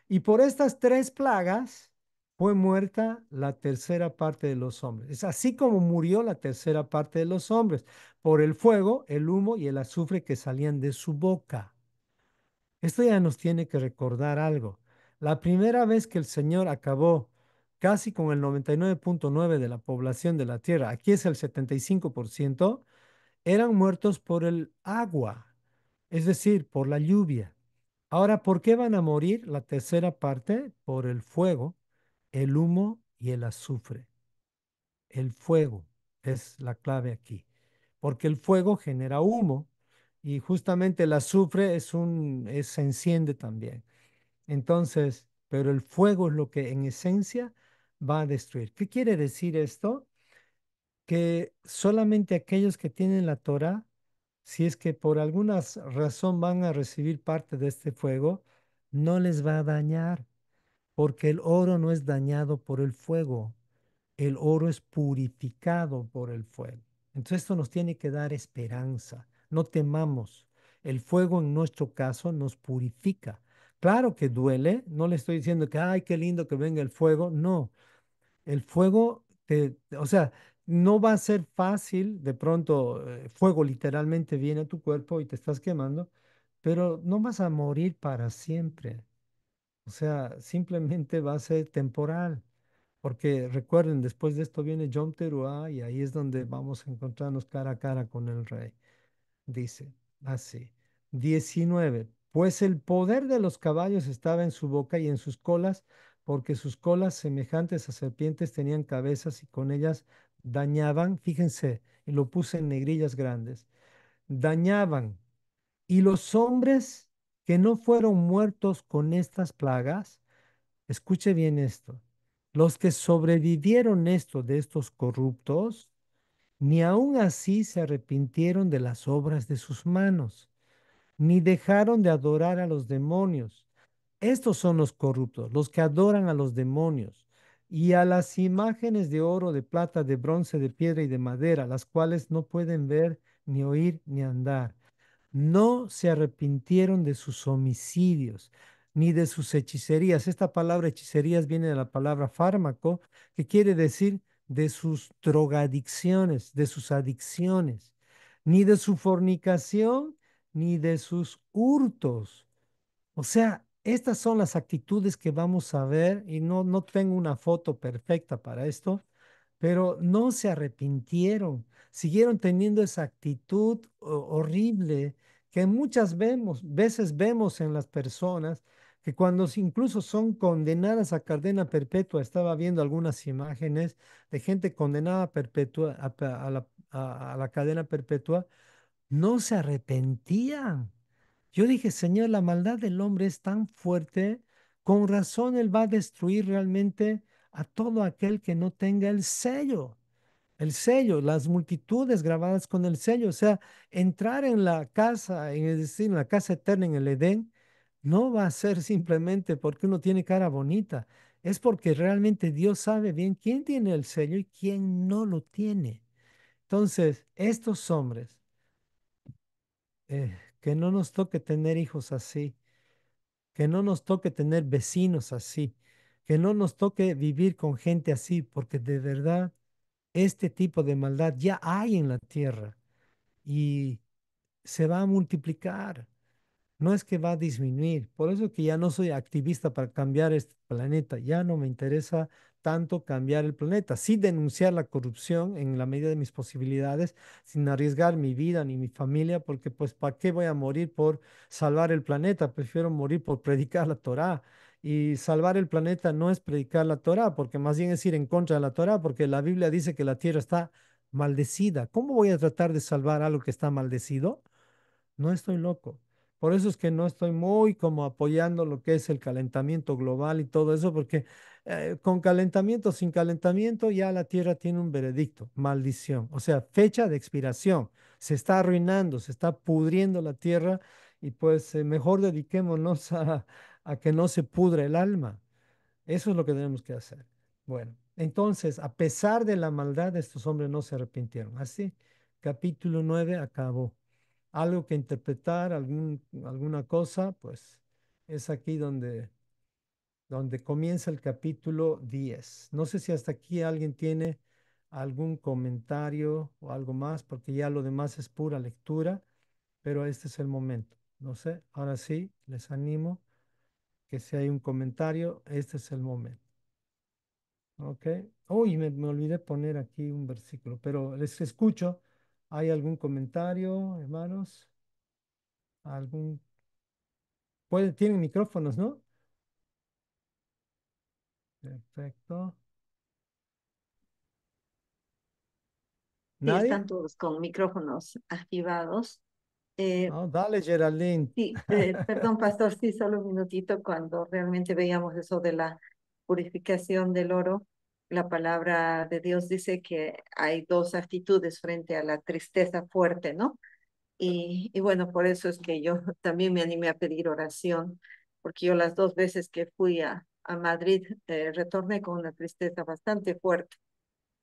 Speaker 1: Y por estas tres plagas fue muerta la tercera parte de los hombres. Es así como murió la tercera parte de los hombres, por el fuego, el humo y el azufre que salían de su boca. Esto ya nos tiene que recordar algo. La primera vez que el Señor acabó casi con el 99,9 de la población de la tierra, aquí es el 75%, eran muertos por el agua, es decir, por la lluvia. Ahora, ¿por qué van a morir la tercera parte? Por el fuego, el humo y el azufre. El fuego es la clave aquí, porque el fuego genera humo y justamente el azufre se enciende también. Entonces, pero el fuego es lo que en esencia va a destruir. ¿Qué quiere decir esto? Que solamente aquellos que tienen la Torah, si es que por alguna razón van a recibir parte de este fuego, no les va a dañar, porque el oro no es dañado por el fuego, el oro es purificado por el fuego. Entonces esto nos tiene que dar esperanza. No temamos. El fuego en nuestro caso nos purifica. Claro que duele, no le estoy diciendo que, ay, qué lindo que venga el fuego, no, el fuego, o sea, no va a ser fácil, de pronto, fuego literalmente viene a tu cuerpo y te estás quemando, pero no vas a morir para siempre. O sea, simplemente va a ser temporal. Porque recuerden, después de esto viene Yom Teruah y ahí es donde vamos a encontrarnos cara a cara con el rey. Dice así. 19. Pues el poder de los caballos estaba en su boca y en sus colas, porque sus colas semejantes a serpientes tenían cabezas y con ellas dañaban, fíjense, y lo puse en negrillas grandes, dañaban. Y los hombres que no fueron muertos con estas plagas, escuche bien esto. Los que sobrevivieron esto de estos corruptos, ni aun así se arrepintieron de las obras de sus manos, ni dejaron de adorar a los demonios. Estos son los corruptos, los que adoran a los demonios y a las imágenes de oro, de plata, de bronce, de piedra y de madera, las cuales no pueden ver, ni oír, ni andar. No se arrepintieron de sus homicidios, ni de sus hechicerías. Esta palabra hechicerías viene de la palabra fármaco, que quiere decir de sus drogadicciones, de sus adicciones, ni de su fornicación, ni de sus hurtos. O sea, estas son las actitudes que vamos a ver y no tengo una foto perfecta para esto, pero no se arrepintieron, siguieron teniendo esa actitud horrible que veces vemos en las personas, que cuando incluso son condenadas a cadena perpetua, estaba viendo algunas imágenes de gente condenada a perpetua, a la cadena perpetua, no se arrepentían. Yo dije, Señor, la maldad del hombre es tan fuerte, con razón Él va a destruir realmente a todo aquel que no tenga el sello, las multitudes grabadas con el sello. O sea, entrar en la casa, es decir, en la casa eterna, en el Edén, no va a ser simplemente porque uno tiene cara bonita, es porque realmente Dios sabe bien quién tiene el sello y quién no lo tiene. Entonces, estos hombres, que no nos toque tener hijos así, que no nos toque tener vecinos así, que no nos toque vivir con gente así, porque de verdad este tipo de maldad ya hay en la tierra y se va a multiplicar. No es que va a disminuir. Por eso que ya no soy activista para cambiar este planeta. Ya no me interesa tanto cambiar el planeta. Sí denunciar la corrupción en la medida de mis posibilidades, sin arriesgar mi vida ni mi familia, porque pues ¿para qué voy a morir por salvar el planeta? Prefiero morir por predicar la Torá. Y salvar el planeta no es predicar la Torá, porque más bien es ir en contra de la Torá, porque la Biblia dice que la tierra está maldecida. ¿Cómo voy a tratar de salvar algo que está maldecido? No estoy loco. Por eso es que no estoy muy como apoyando lo que es el calentamiento global y todo eso, porque con calentamiento, sin calentamiento, ya la Tierra tiene un veredicto, maldición, o sea, fecha de expiración. Se está arruinando, se está pudriendo la Tierra y pues mejor dediquémonos a que no se pudra el alma. Eso es lo que tenemos que hacer. Bueno, entonces, a pesar de la maldad, estos hombres no se arrepintieron. Así, capítulo 9 acabó. Algo que interpretar, alguna cosa, pues es aquí donde comienza el capítulo 10. No sé si hasta aquí alguien tiene algún comentario o algo más, porque ya lo demás es pura lectura, pero este es el momento. No sé, ahora sí, les animo que si hay un comentario, este es el momento. Ok. Uy, me olvidé poner aquí un versículo, pero les escucho. ¿Hay algún comentario, hermanos? ¿Algún? Tienen micrófonos, ¿no? Perfecto.
Speaker 2: Sí,
Speaker 1: ¿Nadie?
Speaker 2: están todos con micrófonos activados. Eh,
Speaker 1: No, dale, Geraldine.
Speaker 2: sí, perdón, pastor, sí, solo un minutito. Cuando realmente veíamos eso de la purificación del oro, la palabra de Dios dice que hay dos actitudes frente a la tristeza fuerte, ¿no? Y bueno, por eso es que yo también me animé a pedir oración, porque yo las dos veces que fui a Madrid retorné con una tristeza bastante fuerte,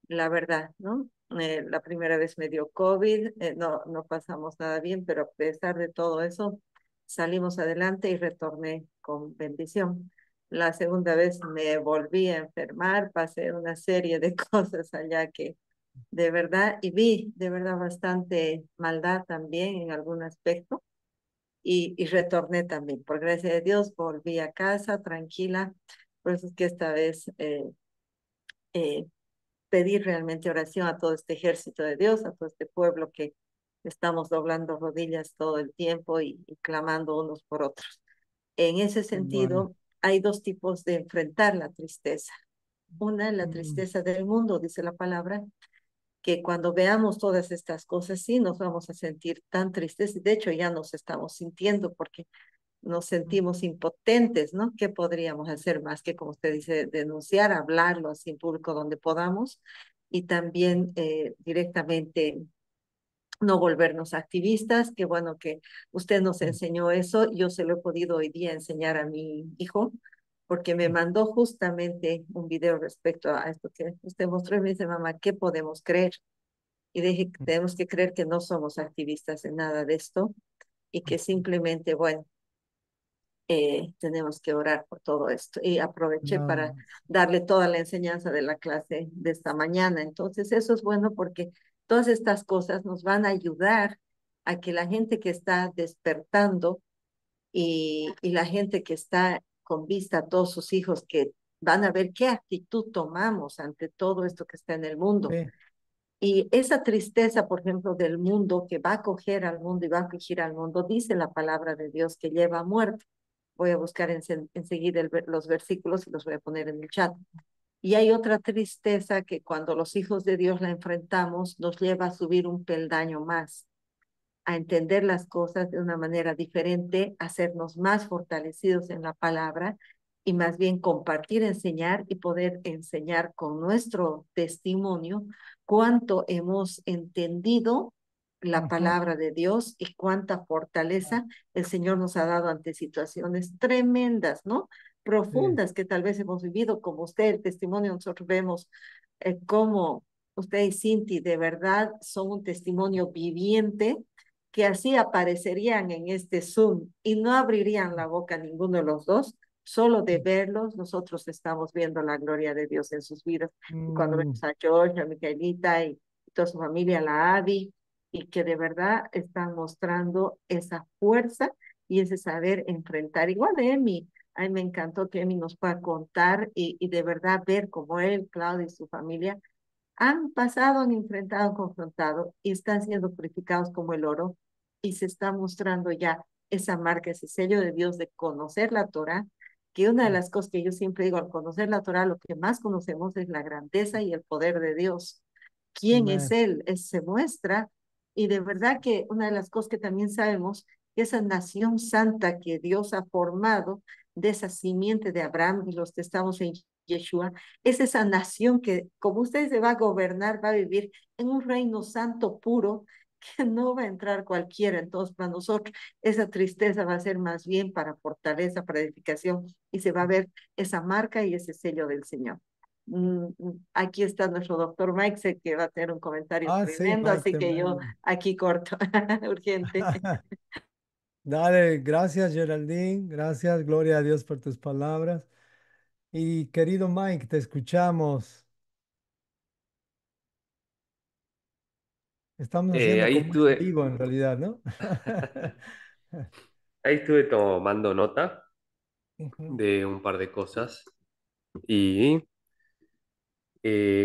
Speaker 2: la verdad, ¿no? La primera vez me dio COVID, no pasamos nada bien, pero a pesar de todo eso, salimos adelante y retorné con bendición. La segunda vez me volví a enfermar, pasé una serie de cosas allá que de verdad, y vi de verdad bastante maldad también en algún aspecto, y retorné también. Por gracia de Dios, volví a casa tranquila. Por eso es que esta vez eh, pedí realmente oración a todo este ejército de Dios, a todo este pueblo que estamos doblando rodillas todo el tiempo y clamando unos por otros. En ese
Speaker 1: Bueno,
Speaker 2: sentido, hay dos tipos de enfrentar la tristeza. Una es la
Speaker 1: mm,
Speaker 2: tristeza del mundo, dice la palabra, que cuando veamos todas estas cosas, sí nos vamos a sentir tan tristes, y de hecho ya nos estamos sintiendo porque nos sentimos impotentes, ¿no? ¿Qué podríamos hacer más que, como usted dice, denunciar, hablarlo así en público donde podamos, y también directamente no volvernos activistas? Qué bueno que usted nos
Speaker 1: mm,
Speaker 2: enseñó eso. Yo se lo he podido hoy día enseñar a mi hijo, porque me mandó justamente un video respecto a esto que usted mostró y me dice, mamá, ¿qué podemos creer? Y dije,
Speaker 1: mm,
Speaker 2: tenemos que creer que no somos activistas en nada de esto y que simplemente, bueno, tenemos que orar por todo esto. Y aproveché
Speaker 1: no,
Speaker 2: para darle toda la enseñanza de la clase de esta mañana. Entonces, eso es bueno porque todas estas cosas nos van a ayudar a que la gente que está despertando y la gente que está con vista a todos sus hijos, que van a ver qué actitud tomamos ante todo esto que está en el mundo.
Speaker 1: sí,
Speaker 2: Y esa tristeza, por ejemplo, del mundo que va a coger al mundo y va a afligir al mundo, dice la palabra de Dios que lleva a muerte. Voy a buscar enseguida los versículos y los voy a poner en el chat. Y hay otra tristeza que cuando los hijos de Dios la enfrentamos nos lleva a subir un peldaño más, a entender las cosas de una manera diferente, a hacernos más fortalecidos en la palabra y más bien compartir, enseñar y poder enseñar con nuestro testimonio cuánto hemos entendido la
Speaker 1: ujú,
Speaker 2: palabra de Dios y cuánta fortaleza el Señor nos ha dado ante situaciones tremendas, ¿no?
Speaker 1: sí,
Speaker 2: Profundas que tal vez hemos vivido, como usted, el testimonio, nosotros vemos cómo usted y Cinti de verdad son un testimonio viviente, que así aparecerían en este Zoom y no abrirían la boca ninguno de los dos. Solo de verlos, nosotros estamos viendo la gloria de Dios en sus vidas. Y cuando
Speaker 1: mm,
Speaker 2: vemos a George, a Micaelita y toda su familia, la Abby, y que de verdad están mostrando esa fuerza y ese saber enfrentar. Igual de Emi, a mí me encantó que Emi nos pueda contar y de verdad ver cómo él, Claudia y su familia han pasado, han enfrentado, han confrontado y están siendo purificados como el oro, y se está mostrando ya esa marca, ese sello de Dios de conocer la Torah, que una de
Speaker 1: mm,
Speaker 2: las cosas que yo siempre digo, al conocer la Torah, lo que más conocemos es la grandeza y el poder de Dios. ¿Quién es
Speaker 1: amén,
Speaker 2: Él? Se muestra, y de verdad que una de las cosas que también sabemos, que esa nación santa que Dios ha formado de esa simiente de Abraham y los que estamos en Yeshua, es esa nación que, como usted se va a gobernar, va a vivir en un reino santo puro, que no va a entrar cualquiera. Entonces, para nosotros, esa tristeza va a ser más bien para fortaleza, para edificación, y se va a ver esa marca y ese sello del Señor. Aquí está nuestro doctor Mike, sé que va a tener un comentario
Speaker 1: ah, sí,
Speaker 2: tremendo,
Speaker 1: Mike,
Speaker 2: así
Speaker 1: te
Speaker 2: que yo
Speaker 1: mando.
Speaker 2: aquí corto, urgente.
Speaker 1: Dale, gracias Geraldine, gracias, gloria a Dios por tus palabras. Y querido Mike, te escuchamos. Estamos haciendo
Speaker 3: Ahí
Speaker 1: como en
Speaker 3: estuve,
Speaker 1: vivo en realidad, ¿no?
Speaker 3: ahí estuve tomando nota
Speaker 1: Ujú,
Speaker 3: de un par de cosas y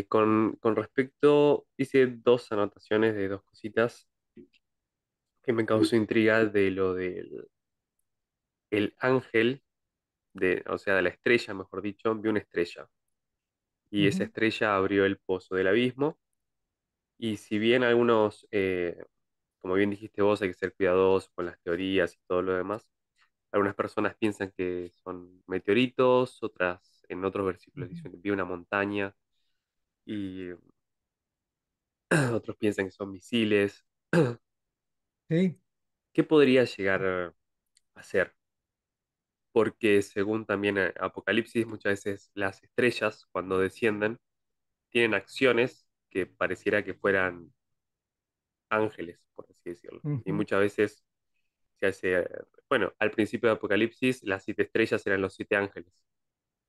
Speaker 3: con respecto, hice dos anotaciones de dos cositas que me causó intriga de lo del el ángel, o sea, de la estrella, mejor dicho, vi una estrella y esa
Speaker 1: ujú,
Speaker 3: estrella abrió el pozo del abismo y si bien algunos, como bien dijiste vos, hay que ser cuidadosos con las teorías y todo lo demás. Algunas personas piensan que son meteoritos, otras en otros versículos
Speaker 1: ujú.
Speaker 3: dicen que vi una montaña y otros piensan que son misiles.
Speaker 1: Sí,
Speaker 3: ¿Qué podría llegar a ser? Porque según también Apocalipsis, muchas veces las estrellas, cuando descienden, tienen acciones que pareciera que fueran ángeles, por así decirlo. Y
Speaker 1: ujú,
Speaker 3: muchas veces Se hace, bueno, al principio de Apocalipsis, las 7 estrellas eran los 7 ángeles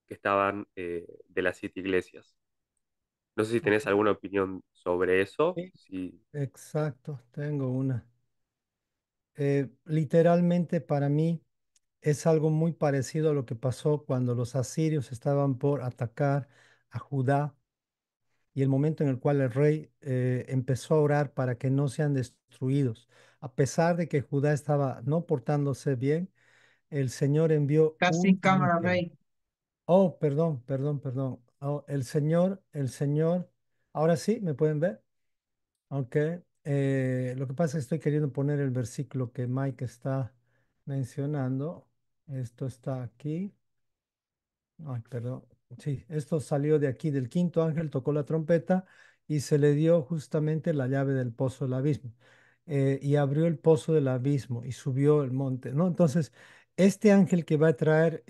Speaker 3: que estaban de las 7 iglesias. No sé si tenés
Speaker 1: Ok.
Speaker 3: alguna opinión sobre eso.
Speaker 1: Sí,
Speaker 3: Si,
Speaker 1: exacto, tengo una. Literalmente para mí es algo muy parecido a lo que pasó cuando los asirios estaban por atacar a Judá y el momento en el cual el rey empezó a orar para que no sean destruidos. A pesar de que Judá estaba no portándose bien, el Señor envió
Speaker 4: Está sin
Speaker 1: un
Speaker 4: cámara,
Speaker 1: ángel.
Speaker 4: Rey.
Speaker 1: Oh, perdón, perdón, perdón. Oh, el Señor, ahora sí, ¿me pueden ver? Ok. Lo que pasa es que estoy queriendo poner el versículo que Mike está mencionando. Esto está aquí. Ay, perdón. Sí, esto salió de aquí, del quinto ángel, tocó la trompeta y se le dio justamente la llave del pozo del abismo. Y abrió el pozo del abismo y subió el monte, ¿no? Entonces, este ángel que va a traer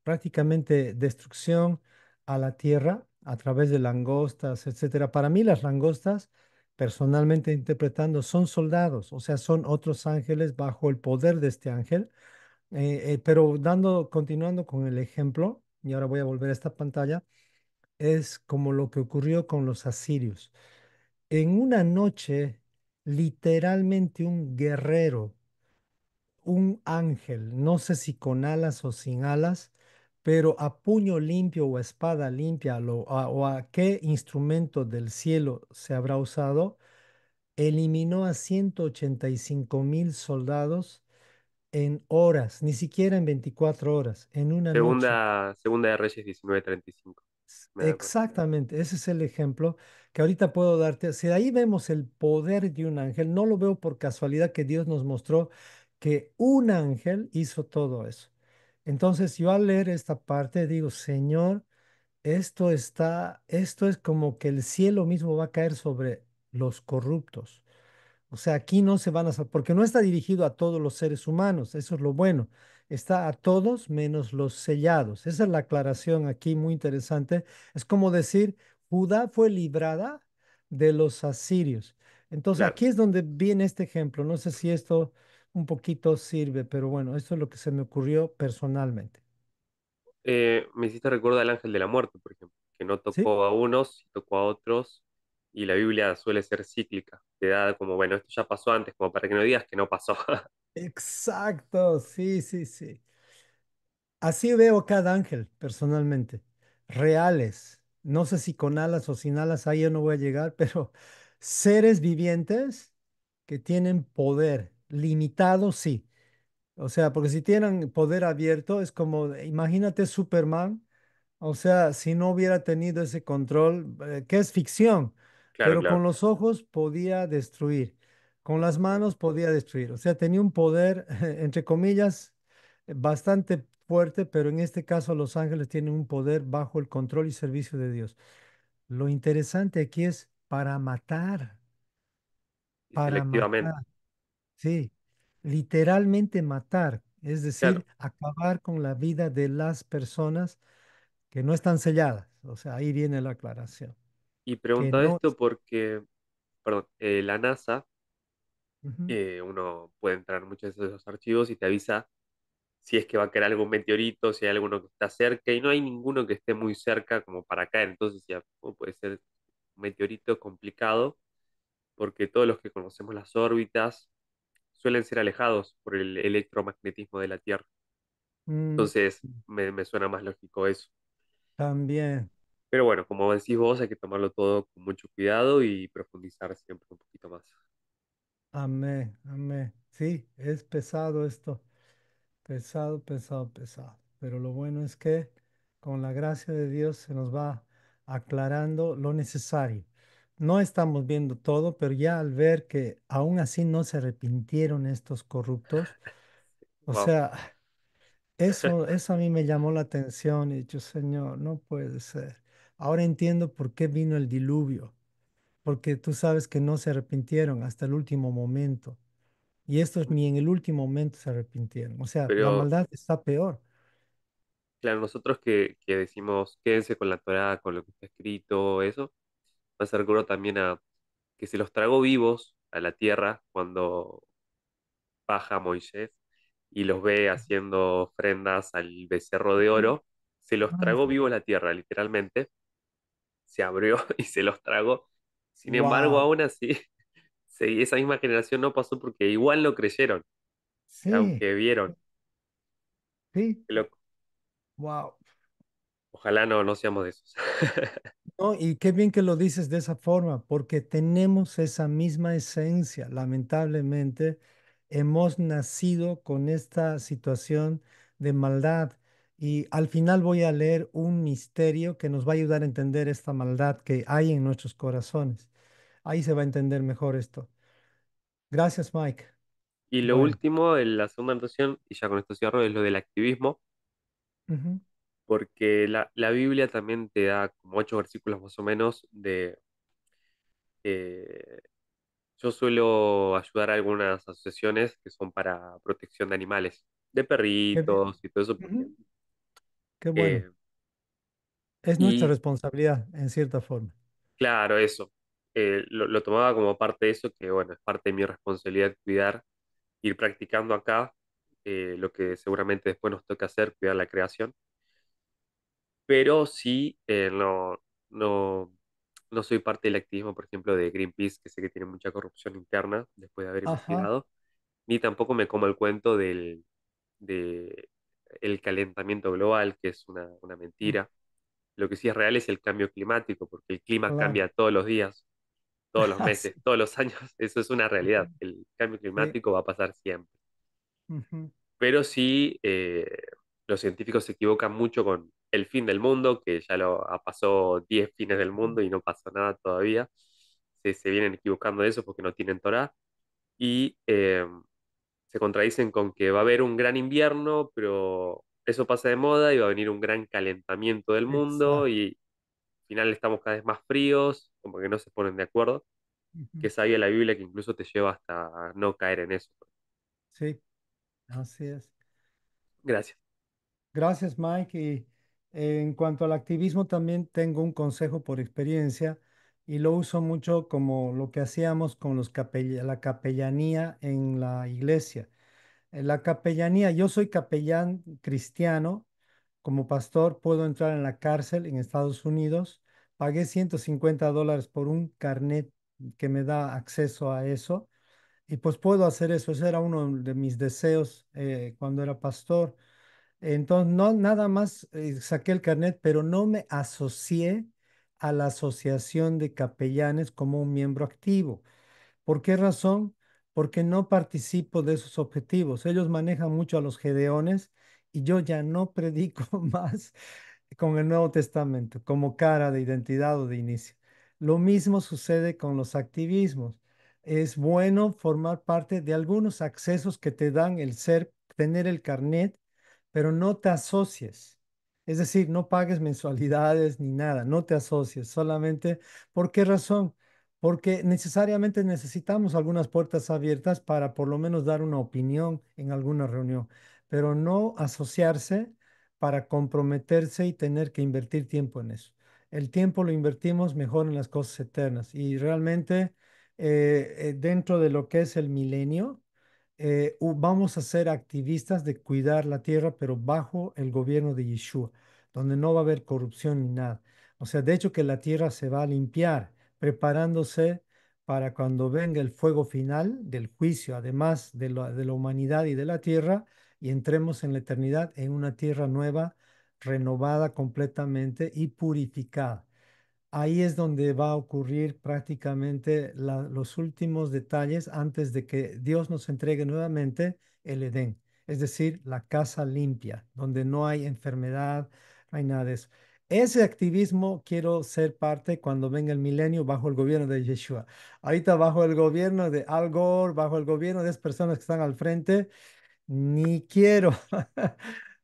Speaker 1: prácticamente destrucción a la tierra a través de langostas, etcétera. Para mí, las langostas, personalmente interpretando, son soldados, o sea, son otros ángeles bajo el poder de este ángel. Pero continuando con el ejemplo, y ahora voy a volver a esta pantalla, es como lo que ocurrió con los asirios. En una noche, literalmente un guerrero, un ángel, no sé si con alas o sin alas, pero a puño limpio o a espada limpia o a qué instrumento del cielo se habrá usado, eliminó a 185,000 soldados en horas, ni siquiera en 24 horas, en una noche.
Speaker 3: segunda de Reyes 19:35. Me da cuenta.
Speaker 1: Exactamente, ese es el ejemplo que ahorita puedo darte. Si de ahí vemos el poder de un ángel, no lo veo por casualidad que Dios nos mostró que un ángel hizo todo eso. Entonces yo al leer esta parte digo, Señor, esto es como que el cielo mismo va a caer sobre los corruptos. O sea, aquí no se van a, porque no está dirigido a todos los seres humanos, eso es lo bueno. Está a todos menos los sellados. Esa es la aclaración aquí muy interesante. Es como decir, Judá fue librada de los asirios. Entonces,
Speaker 3: Claro.
Speaker 1: aquí es donde viene este ejemplo. No sé si esto un poquito sirve, pero bueno, esto es lo que se me ocurrió personalmente.
Speaker 3: Me hiciste recuerdo al ángel de la muerte, por ejemplo, que no
Speaker 1: ¿Sí?
Speaker 3: tocó a unos, sí tocó a otros, y la Biblia suele ser cíclica. Te da como, bueno, esto ya pasó antes, como para que no digas que no pasó.
Speaker 1: Exacto, sí, sí, sí. Así veo cada ángel personalmente, reales. No sé si con alas o sin alas, ahí yo no voy a llegar, pero seres vivientes que tienen poder limitado, sí. O sea, porque si tienen poder abierto, es como, imagínate Superman, o sea, si no hubiera tenido ese control, que es ficción,
Speaker 3: Claro,
Speaker 1: pero con
Speaker 3: claro.
Speaker 1: los ojos podía destruir, con las manos podía destruir. O sea, tenía un poder, entre comillas, bastante fuerte, pero en este caso los ángeles tienen un poder bajo el control y servicio de Dios. Lo interesante aquí es
Speaker 3: Y
Speaker 1: para
Speaker 3: selectivamente.
Speaker 1: matar. Sí, literalmente matar, es
Speaker 3: Claro.
Speaker 1: decir, acabar con la vida de las personas que no están selladas. O sea, ahí viene la aclaración,
Speaker 3: Y
Speaker 1: que
Speaker 3: preguntaba
Speaker 1: no.
Speaker 3: esto porque, perdón, la NASA,
Speaker 1: Ujú.
Speaker 3: uno puede entrar en muchos de esos archivos y te avisa si es que va a caer algún meteorito, si hay alguno que está cerca, y no hay ninguno que esté muy cerca como para caer. Entonces, ya puede ser un meteorito complicado, porque todos los que conocemos las órbitas suelen ser alejados por el electromagnetismo de la Tierra.
Speaker 1: Mm,
Speaker 3: Entonces, me suena más lógico eso.
Speaker 1: también,
Speaker 3: Pero bueno, como decís vos, hay que tomarlo todo con mucho cuidado y profundizar siempre un poquito más.
Speaker 1: amén, amén. Sí, es pesado esto, pesado, pesado, pesado. Pero lo bueno es que con la gracia de Dios se nos va aclarando lo necesario. No estamos viendo todo, pero ya al ver que aún así no se arrepintieron estos corruptos, o
Speaker 3: Wow.
Speaker 1: sea, eso a mí me llamó la atención y he dicho, Señor, no puede ser. Ahora entiendo por qué vino el diluvio, porque tú sabes que no se arrepintieron hasta el último momento. Y estos ni en el último momento se arrepintieron. O sea, la
Speaker 3: Pero
Speaker 1: maldad está peor.
Speaker 3: claro, nosotros que decimos quédense con la Torá, con lo que está escrito, eso, me hace recuerdo también a que se los tragó vivos a la tierra cuando baja Moisés y los ve haciendo ofrendas al becerro de oro, se los tragó vivos la tierra, literalmente, se abrió y se los tragó. Sin embargo,
Speaker 1: Wow,
Speaker 3: aún así, esa misma generación no pasó porque igual lo creyeron,
Speaker 1: sí,
Speaker 3: aunque vieron.
Speaker 1: sí,
Speaker 3: Qué loco.
Speaker 1: wow.
Speaker 3: Ojalá no seamos de esos.
Speaker 1: No, y qué bien que lo dices de esa forma, porque tenemos esa misma esencia. Lamentablemente, hemos nacido con esta situación de maldad. Y al final voy a leer un misterio que nos va a ayudar a entender esta maldad que hay en nuestros corazones. Ahí se va a entender mejor esto. Gracias, Mike.
Speaker 3: Y lo
Speaker 1: Bueno,
Speaker 3: último, en la segunda anotación, y ya con esto cierro, es lo del activismo,
Speaker 1: ujú,
Speaker 3: porque la Biblia también te da como 8 versículos más o menos de... eh, yo suelo ayudar a algunas asociaciones que son para protección de animales, de
Speaker 1: qué bien,
Speaker 3: perritos y todo eso, porque...
Speaker 1: ujú, qué bueno.
Speaker 3: eh,
Speaker 1: Es nuestra
Speaker 3: y
Speaker 1: responsabilidad, en cierta forma.
Speaker 3: claro, eso, lo tomaba como parte de eso, que bueno, es parte de mi responsabilidad cuidar, ir practicando acá, lo que seguramente después nos toca hacer, cuidar la creación, pero sí, no, no soy parte del activismo, por ejemplo, de Greenpeace, que sé que tiene mucha corrupción interna después de haber
Speaker 1: Ajá,
Speaker 3: investigado, ni tampoco me como el cuento de el calentamiento global, que es una
Speaker 1: mm,
Speaker 3: mentira. Lo que sí es real es el cambio climático, porque el clima
Speaker 1: claro.
Speaker 3: cambia todos los días, todos los
Speaker 1: Sí,
Speaker 3: meses, todos los años. Eso es una realidad.
Speaker 1: ujú,
Speaker 3: El cambio
Speaker 1: sí,
Speaker 3: climático va a pasar siempre.
Speaker 1: ujú,
Speaker 3: Pero sí, los científicos se equivocan mucho con el fin del mundo, que ya pasó 10 fines del mundo y no pasó nada todavía. Se vienen equivocando de eso porque no tienen Torá. Y se contradicen con que va a haber un gran invierno, pero eso pasa de moda y va a venir un gran calentamiento del mundo
Speaker 1: exacto.
Speaker 3: y al final estamos cada vez más fríos, como que no se ponen de acuerdo,
Speaker 1: Ujú,
Speaker 3: que sabía la Biblia que incluso te lleva hasta no caer en eso.
Speaker 1: sí, así es.
Speaker 3: Gracias.
Speaker 1: Gracias, Mike. Y en cuanto al activismo, también tengo un consejo por experiencia y lo uso mucho como lo que hacíamos con la capellanía en la iglesia. En la capellanía, yo soy capellán cristiano. Como pastor, puedo entrar en la cárcel en Estados Unidos. Pagué $150 por un carnet que me da acceso a eso. Y pues puedo hacer eso. Ese era uno de mis deseos cuando era pastor. Entonces, no, nada más saqué el carnet, pero no me asocié a la Asociación de Capellanes como un miembro activo. ¿Por qué razón? Porque no participo de esos objetivos. Ellos manejan mucho a los gedeones y yo ya no predico más con el Nuevo Testamento como cara de identidad o de inicio. Lo mismo sucede con los activismos. Es bueno formar parte de algunos accesos que te dan el ser, tener el carnet, pero no te asocies. Es decir, no pagues mensualidades ni nada, no te asocies, solamente, ¿por qué razón? Porque necesariamente necesitamos algunas puertas abiertas para por lo menos dar una opinión en alguna reunión, pero no asociarse para comprometerse y tener que invertir tiempo en eso. El tiempo lo invertimos mejor en las cosas eternas y realmente dentro de lo que es el milenio, vamos a ser activistas de cuidar la tierra, pero bajo el gobierno de Yeshua, donde no va a haber corrupción ni nada. O sea, de hecho que la tierra se va a limpiar, preparándose para cuando venga el fuego final del juicio, además de la humanidad y de la tierra, y entremos en la eternidad en una tierra nueva, renovada completamente y purificada. Ahí es donde va a ocurrir prácticamente los últimos detalles antes de que Dios nos entregue nuevamente el Edén, es decir, la casa limpia, donde no hay enfermedad, no hay nada de eso. Ese activismo quiero ser parte cuando venga el milenio bajo el gobierno de Yeshua. Ahorita bajo el gobierno de Al Gore, bajo el gobierno de esas personas que están al frente, ni quiero.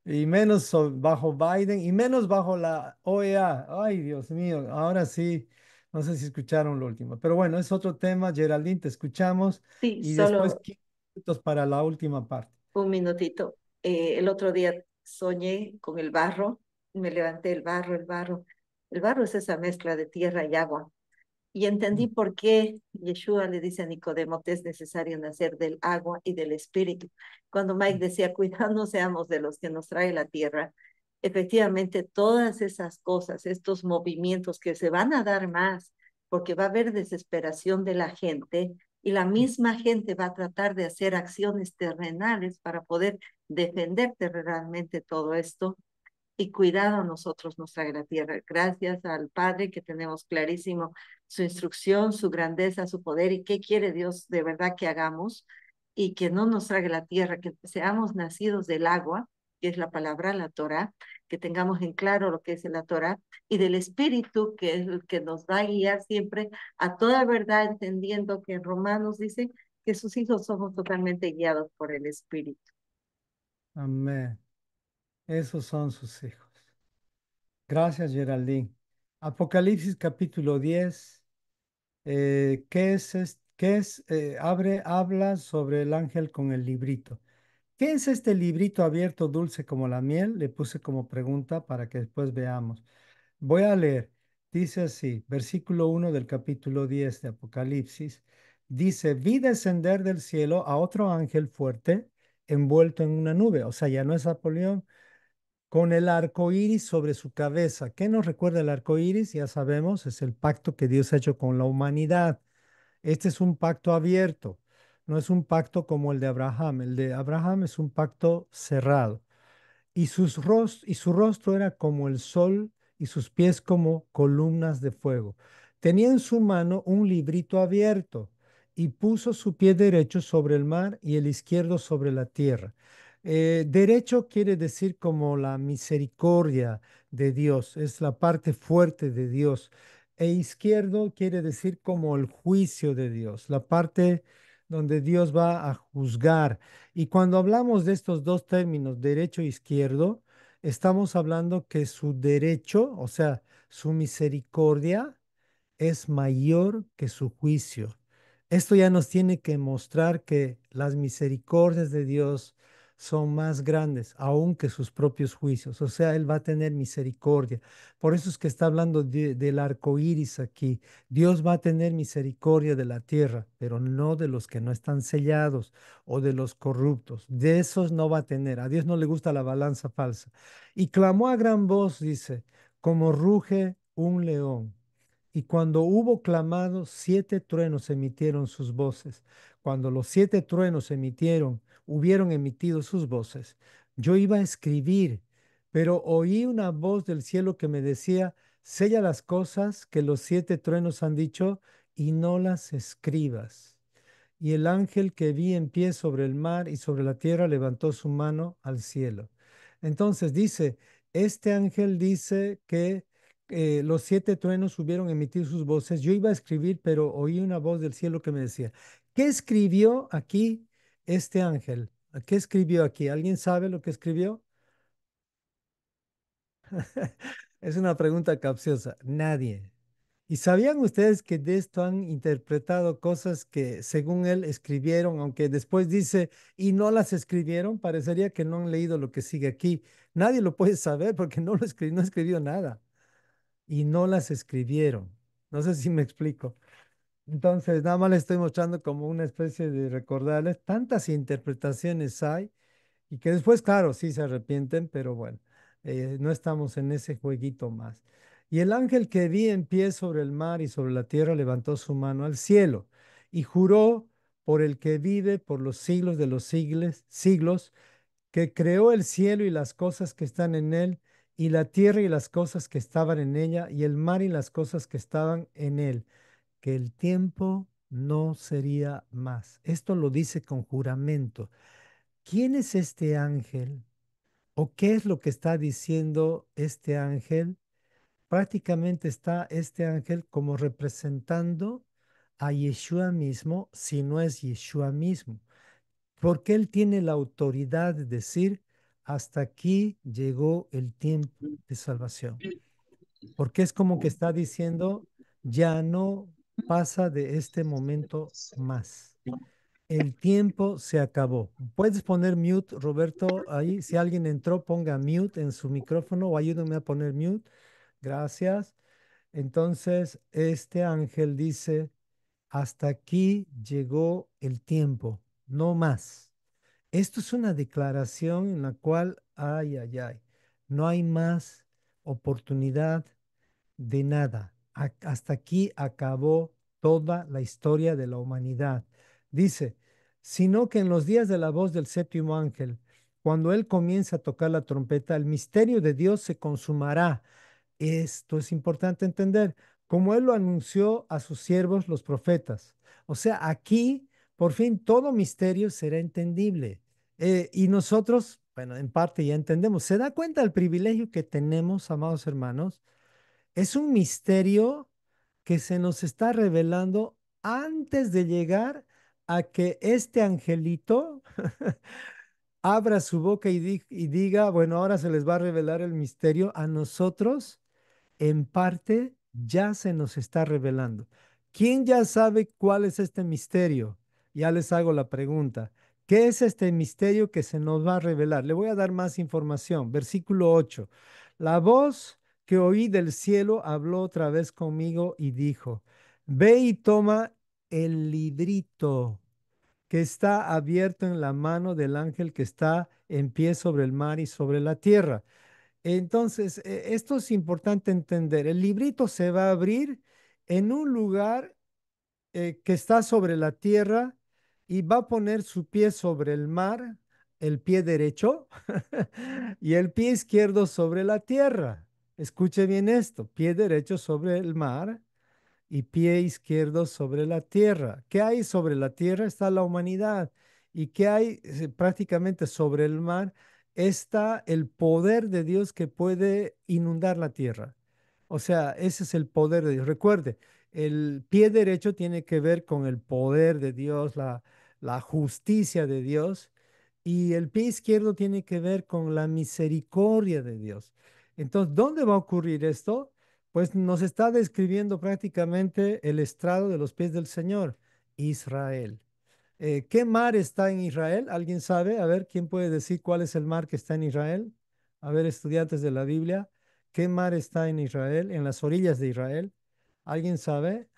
Speaker 1: Y menos bajo Biden y menos bajo la OEA. Ay, Dios mío, ahora sí, no sé si escucharon lo último. Pero bueno, es otro tema. Geraldine, te escuchamos
Speaker 2: Sí,
Speaker 1: y después
Speaker 2: solo
Speaker 1: 15 minutos para la última parte.
Speaker 2: un minutito. El otro día soñé con el barro, me levanté el barro, el barro. El barro es esa mezcla de tierra y agua. Y entendí por qué Yeshua le dice a Nicodemo, te es necesario nacer del agua y del espíritu. Cuando Mike decía, cuidado, no seamos de los que nos trae la tierra, efectivamente todas esas cosas, estos movimientos que se van a dar más, porque va a haber desesperación de la gente y la misma gente va a tratar de hacer acciones terrenales para poder defender terrenalmente todo esto y cuidado a nosotros nos trae la tierra. Gracias al Padre que tenemos clarísimo su instrucción, su grandeza, su poder y qué quiere Dios de verdad que hagamos y que no nos trague la tierra, que seamos nacidos del agua, que es la palabra, la Torah, que tengamos en claro lo que es la Torah y del Espíritu, que es el que nos va a guiar siempre a toda verdad, entendiendo que en Romanos dice que sus hijos somos totalmente guiados por el Espíritu.
Speaker 1: Amén. Esos son sus hijos. Gracias, Geraldine. Apocalipsis capítulo 10. ¿Qué es, qué es? Habla sobre el ángel con el librito. ¿Qué es este librito abierto dulce como la miel? Le puse como pregunta para que después veamos. Voy a leer. Dice así, versículo 1 del capítulo 10 de Apocalipsis. Dice, vi descender del cielo a otro ángel fuerte envuelto en una nube. O sea, ya no es Apolión, con el arco iris sobre su cabeza. ¿Qué nos recuerda el arco iris? Ya sabemos, es el pacto que Dios ha hecho con la humanidad. Este es un pacto abierto, no es un pacto como el de Abraham. El de Abraham es un pacto cerrado y su rostro era como el sol y sus pies como columnas de fuego. Tenía en su mano un librito abierto y puso su pie derecho sobre el mar y el izquierdo sobre la tierra. Derecho quiere decir como la misericordia de Dios, es la parte fuerte de Dios. E izquierdo quiere decir como el juicio de Dios, la parte donde Dios va a juzgar. Y cuando hablamos de estos dos términos, derecho e izquierdo, estamos hablando que su derecho, o sea, su misericordia, es mayor que su juicio. Esto ya nos tiene que mostrar que las misericordias de Dios son más grandes aún que sus propios juicios. O sea, Él va a tener misericordia. Por eso es que está hablando del arco iris aquí. Dios va a tener misericordia de la tierra, pero no de los que no están sellados o de los corruptos. De esos no va a tener. A Dios no le gusta la balanza falsa. Y clamó a gran voz, dice, como ruge un león. Y cuando hubo clamado, 7 truenos emitieron sus voces. Cuando los 7 truenos emitieron, hubieron emitido sus voces, yo iba a escribir, pero oí una voz del cielo que me decía, sella las cosas que los 7 truenos han dicho y no las escribas. Y el ángel que vi en pie sobre el mar y sobre la tierra levantó su mano al cielo. Entonces dice, este ángel dice que los 7 truenos hubieron emitido sus voces. Yo iba a escribir, pero oí una voz del cielo que me decía, ¿qué escribió aquí este ángel? ¿Qué escribió aquí? ¿Alguien sabe lo que escribió? Es una pregunta capciosa. Nadie. ¿Y sabían ustedes que de esto han interpretado cosas que según él escribieron, aunque después dice, y no las escribieron? Parecería que no han leído lo que sigue aquí. Nadie lo puede saber porque no escribió nada. Y no las escribieron. No sé si me explico. Entonces, nada más les estoy mostrando como una especie de recordarles. Tantas interpretaciones hay y que después, claro, sí se arrepienten, pero bueno, no estamos en ese jueguito más. Y el ángel que vi en pie sobre el mar y sobre la tierra levantó su mano al cielo y juró por el que vive por los siglos de los siglos, que creó el cielo y las cosas que están en él, y la tierra y las cosas que estaban en ella, y el mar y las cosas que estaban en él, que el tiempo no sería más. Esto lo dice con juramento. ¿Quién es este ángel? ¿O qué es lo que está diciendo este ángel? Prácticamente está este ángel como representando a Yeshua mismo, si no es Yeshua mismo, porque él tiene la autoridad de decir, hasta aquí llegó el tiempo de salvación, porque es como que está diciendo, ya no pasa de este momento más. El tiempo se acabó. Puedes poner mute, Roberto, ahí. Si alguien entró, ponga mute en su micrófono o ayúdame a poner mute. Gracias. Entonces, este ángel dice, hasta aquí llegó el tiempo, no más. Esto es una declaración en la cual, ay, ay, ay, no hay más oportunidad de nada. Hasta aquí acabó toda la historia de la humanidad. Dice, sino que en los días de la voz del séptimo ángel, cuando él comience a tocar la trompeta, el misterio de Dios se consumará. Esto es importante entender, como él lo anunció a sus siervos los profetas. O sea, aquí por fin todo misterio será entendible. Y nosotros, bueno, en parte ya entendemos. ¿Se da cuenta del privilegio que tenemos, amados hermanos? Es un misterio que se nos está revelando antes de llegar a que este angelito abra su boca y diga, bueno, ahora se les va a revelar el misterio a nosotros en parte ya se nos está revelando. ¿Quién ya sabe cuál es este misterio? Ya les hago la pregunta. ¿Qué es este misterio que se nos va a revelar? Le voy a dar más información. Versículo 8. La voz que oí del cielo habló otra vez conmigo y dijo, ve y toma el librito que está abierto en la mano del ángel que está en pie sobre el mar y sobre la tierra. Entonces, esto es importante entender. El librito se va a abrir en un lugar que está sobre la tierra y va a poner su pie sobre el mar, el pie derecho, y el pie izquierdo sobre la tierra. Escuche bien esto, pie derecho sobre el mar y pie izquierdo sobre la tierra. ¿Qué hay sobre la tierra? Está la humanidad. ¿Y qué hay prácticamente sobre el mar? Está el poder de Dios que puede inundar la tierra. O sea, ese es el poder de Dios. Recuerde, el pie derecho tiene que ver con el poder de Dios, la justicia de Dios, y el pie izquierdo tiene que ver con la misericordia de Dios. Entonces, ¿dónde va a ocurrir esto? Pues nos está describiendo prácticamente el estrado de los pies del Señor, Israel. ¿Qué mar está en Israel? ¿Alguien sabe? A ver, ¿quién puede decir cuál es el mar que está en Israel? A ver, estudiantes de la Biblia, ¿qué mar está en Israel, en las orillas de Israel? ¿Alguien sabe?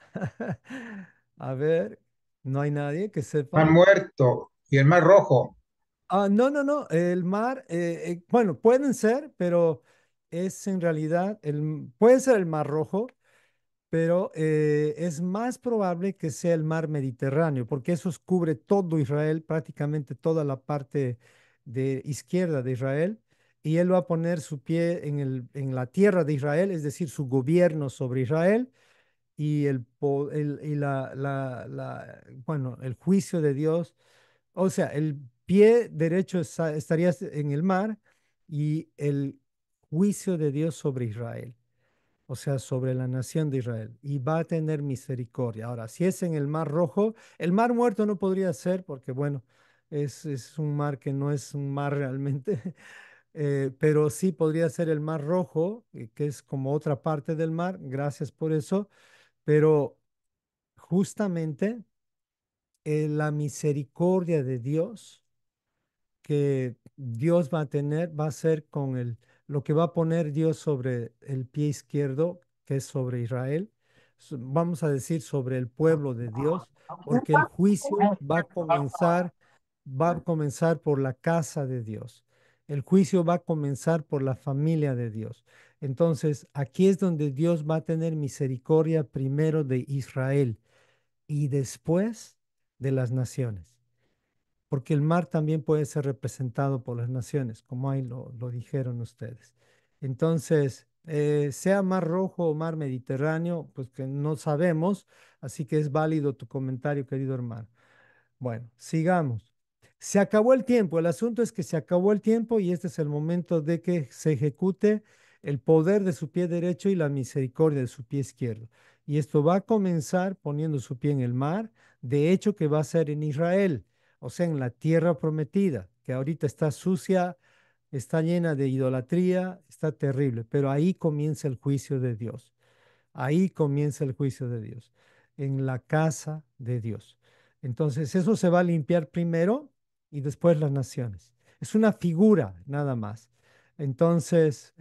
Speaker 1: A ver, no hay nadie que
Speaker 4: Mar
Speaker 1: sepa.
Speaker 4: Muerto y el Mar Rojo.
Speaker 1: Ah, no, no, no. El mar, bueno, pueden ser, pero es en realidad, puede ser el Mar Rojo, pero es más probable que sea el mar Mediterráneo, porque eso cubre todo Israel, prácticamente toda la parte de izquierda de Israel, y él va a poner su pie en la tierra de Israel, es decir, su gobierno sobre Israel, y bueno, el juicio de Dios, o sea, el pie derecho estaría en el mar y el juicio de Dios sobre Israel, o sea, sobre la nación de Israel, y va a tener misericordia. Ahora, si es en el Mar Rojo, el Mar Muerto no podría ser, porque bueno, es un mar que no es un mar realmente, pero sí podría ser el Mar Rojo, que es como otra parte del mar, gracias por eso, pero justamente la misericordia de Dios que Dios va a tener va a ser con lo que va a poner Dios sobre el pie izquierdo, que es sobre Israel, vamos a decir sobre el pueblo de Dios, porque el juicio va a comenzar por la casa de Dios. El juicio va a comenzar por la familia de Dios. Entonces, aquí es donde Dios va a tener misericordia primero de Israel y después de las naciones, porque el mar también puede ser representado por las naciones, como ahí lo dijeron ustedes. Entonces, sea mar rojo o mar Mediterráneo, pues que no sabemos, así que es válido tu comentario, querido hermano. Bueno, sigamos. Se acabó el tiempo. El asunto es que se acabó el tiempo y este es el momento de que se ejecute el poder de su pie derecho y la misericordia de su pie izquierdo. Y esto va a comenzar poniendo su pie en el mar, de hecho que va a ser en Israel, o sea, en la tierra prometida, que ahorita está sucia, está llena de idolatría, está terrible, pero ahí comienza el juicio de Dios. Ahí comienza el juicio de Dios, en la casa de Dios. Entonces, eso se va a limpiar primero y después las naciones. Es una figura, nada más. Entonces,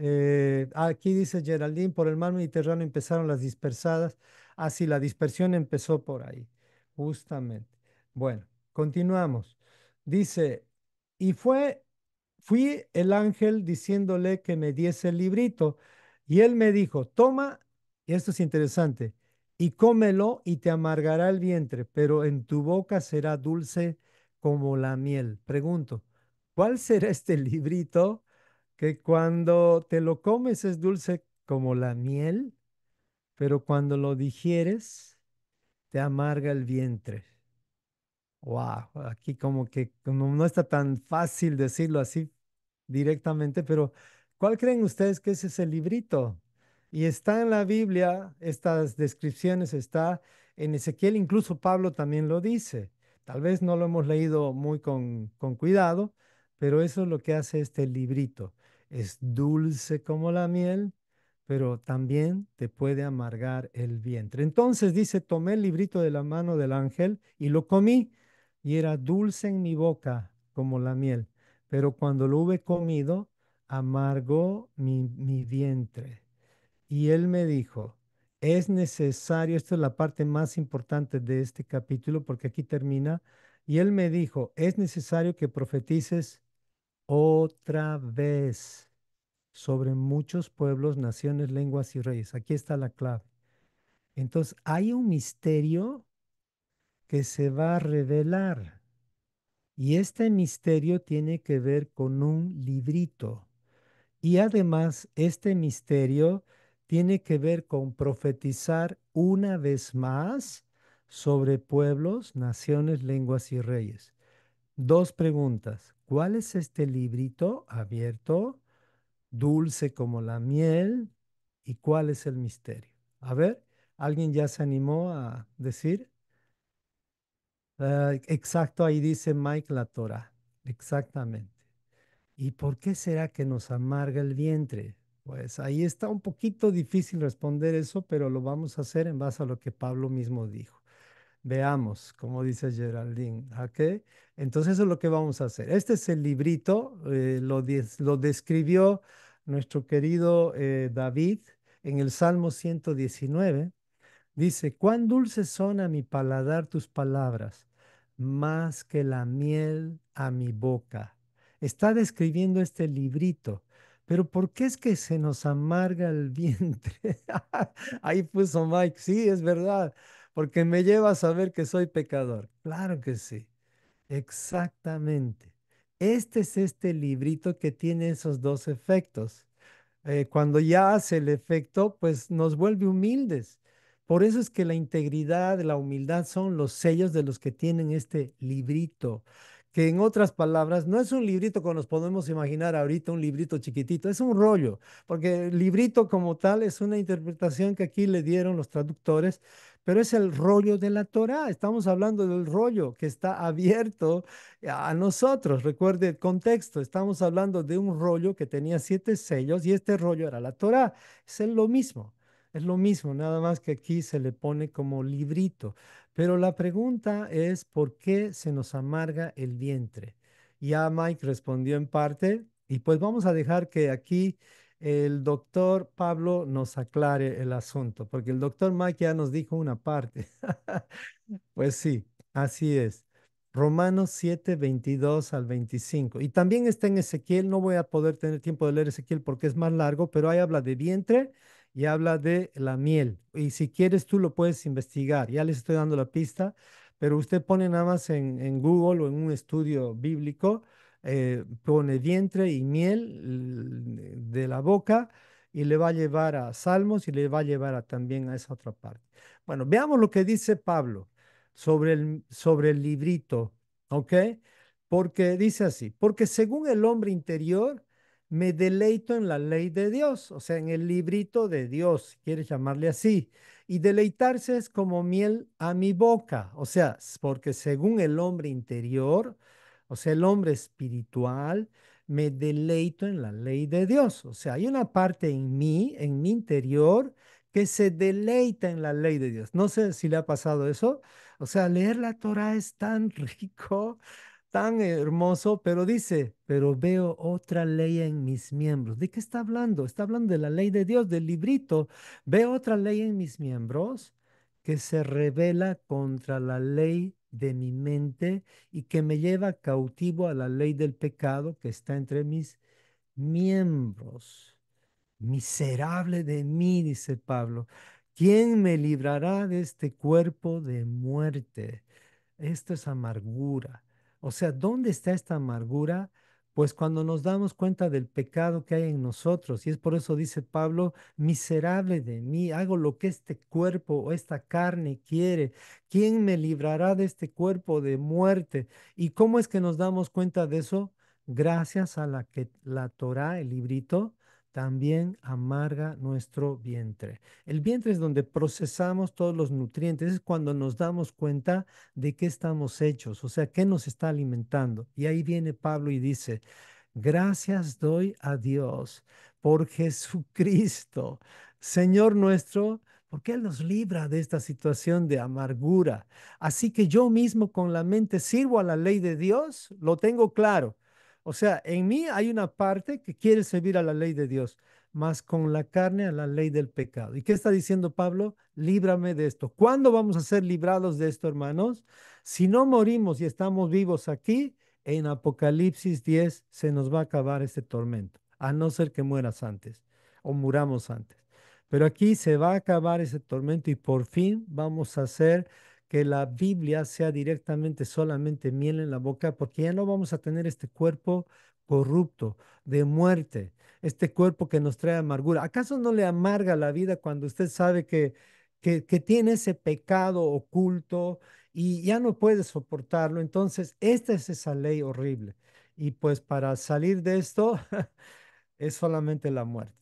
Speaker 1: aquí dice Geraldine, por el mar Mediterráneo empezaron las dispersadas. Así, la dispersión empezó por ahí, justamente. Bueno, continuamos. Dice, y fui el ángel diciéndole que me diese el librito. Y él me dijo, toma, y esto es interesante, y cómelo y te amargará el vientre, pero en tu boca será dulce como la miel. Pregunto, ¿cuál será este librito que cuando te lo comes es dulce como la miel, pero cuando lo digieres te amarga el vientre? Wow, aquí como que como no está tan fácil decirlo así directamente, pero ¿cuál creen ustedes que es ese librito? Y está en la Biblia, estas descripciones está en Ezequiel, incluso Pablo también lo dice. Tal vez no lo hemos leído muy con cuidado, pero eso es lo que hace este librito. Es dulce como la miel, pero también te puede amargar el vientre. Entonces dice, tomé el librito de la mano del ángel y lo comí y era dulce en mi boca como la miel, pero cuando lo hube comido, amargó mi vientre. Y él me dijo, es necesario, esta es la parte más importante de este capítulo porque aquí termina, y él me dijo, es necesario que profetices otra vez sobre muchos pueblos, naciones, lenguas y reyes. Aquí está la clave. Entonces, hay un misterio que se va a revelar. Y este misterio tiene que ver con un librito. Y además, este misterio tiene que ver con profetizar una vez más sobre pueblos, naciones, lenguas y reyes. Dos preguntas. ¿Cuál es este librito abierto, dulce como la miel? ¿Y cuál es el misterio? A ver, ¿alguien ya se animó a decir? Exacto, ahí dice Mike la Torah. Exactamente. ¿Y por qué será que nos amarga el vientre? Pues ahí está un poquito difícil responder eso, pero lo vamos a hacer en base a lo que Pablo mismo dijo. Veamos, como dice Geraldine, ¿ok? Entonces eso es lo que vamos a hacer. Este es el librito, lo describió nuestro querido David en el Salmo 119. Dice, cuán dulces son a mi paladar tus palabras, más que la miel a mi boca. Está describiendo este librito, pero ¿por qué es que se nos amarga el vientre? Ahí puso Mike, sí, es verdad, porque me lleva a saber que soy pecador. Claro que sí, exactamente. Este es este librito que tiene esos dos efectos. Cuando ya hace el efecto, pues nos vuelve humildes. Por eso es que la integridad, la humildad son los sellos de los que tienen este librito, que en otras palabras no es un librito como nos podemos imaginar ahorita, un librito chiquitito, es un rollo, porque el librito como tal es una interpretación que aquí le dieron los traductores, pero es el rollo de la Torá. Estamos hablando del rollo que está abierto a nosotros. Recuerde el contexto, estamos hablando de un rollo que tenía 7 sellos y este rollo era la Torá. Es lo mismo, nada más que aquí se le pone como librito. Pero la pregunta es, ¿por qué se nos amarga el vientre? Ya Mike respondió en parte y pues vamos a dejar que aquí el doctor Pablo nos aclare el asunto, porque el doctor Mike ya nos dijo una parte. Pues sí, así es. Romanos 7 22 al 25. Y también está en Ezequiel, no voy a poder tener tiempo de leer Ezequiel porque es más largo, pero ahí habla de vientre y habla de la miel. Y si quieres tú lo puedes investigar, ya les estoy dando la pista, pero usted pone nada más en Google o en un estudio bíblico, pone vientre y miel de la boca y le va a llevar a Salmos y le va a llevar también a esa otra parte. Bueno, veamos lo que dice Pablo sobre el librito, ¿ok? Porque dice así, porque según el hombre interior, me deleito en la ley de Dios, o sea, en el librito de Dios, si quieres llamarle así. Y deleitarse es como miel a mi boca, o sea, porque según el hombre interior, o sea, el hombre espiritual, me deleito en la ley de Dios. O sea, hay una parte en mi interior, que se deleita en la ley de Dios. No sé si le ha pasado eso. O sea, leer la Torah es tan rico tan hermoso, pero dice, pero veo otra ley en mis miembros. ¿De qué está hablando? Está hablando de la ley de Dios, del librito. Veo otra ley en mis miembros que se revela contra la ley de mi mente y que me lleva cautivo a la ley del pecado que está entre mis miembros. Miserable de mí, dice Pablo. ¿Quién me librará de este cuerpo de muerte? Esto es amargura. O sea, ¿dónde está esta amargura? Pues cuando nos damos cuenta del pecado que hay en nosotros. Y es por eso dice Pablo, miserable de mí, hago lo que este cuerpo o esta carne quiere. ¿Quién me librará de este cuerpo de muerte? ¿Y cómo es que nos damos cuenta de eso? Gracias a la que la Torá, el librito, también amarga nuestro vientre. El vientre es donde procesamos todos los nutrientes, es cuando nos damos cuenta de qué estamos hechos, o sea, qué nos está alimentando. Y ahí viene Pablo y dice, gracias doy a Dios por Jesucristo, Señor nuestro, porque Él nos libra de esta situación de amargura. Así que yo mismo con la mente sirvo a la ley de Dios, lo tengo claro. O sea, en mí hay una parte que quiere servir a la ley de Dios, más con la carne a la ley del pecado. ¿Y qué está diciendo Pablo? Líbrame de esto. ¿Cuándo vamos a ser librados de esto, hermanos? Si no morimos y estamos vivos aquí, en Apocalipsis 10 se nos va a acabar este tormento, a no ser que mueras antes o muramos antes. Pero aquí se va a acabar ese tormento y por fin vamos a hacer que la Biblia sea directamente solamente miel en la boca, porque ya no vamos a tener este cuerpo corrupto de muerte, este cuerpo que nos trae amargura. ¿Acaso no le amarga la vida cuando usted sabe que tiene ese pecado oculto y ya no puede soportarlo? Entonces, esta es esa ley horrible. Y pues para salir de esto es solamente la muerte.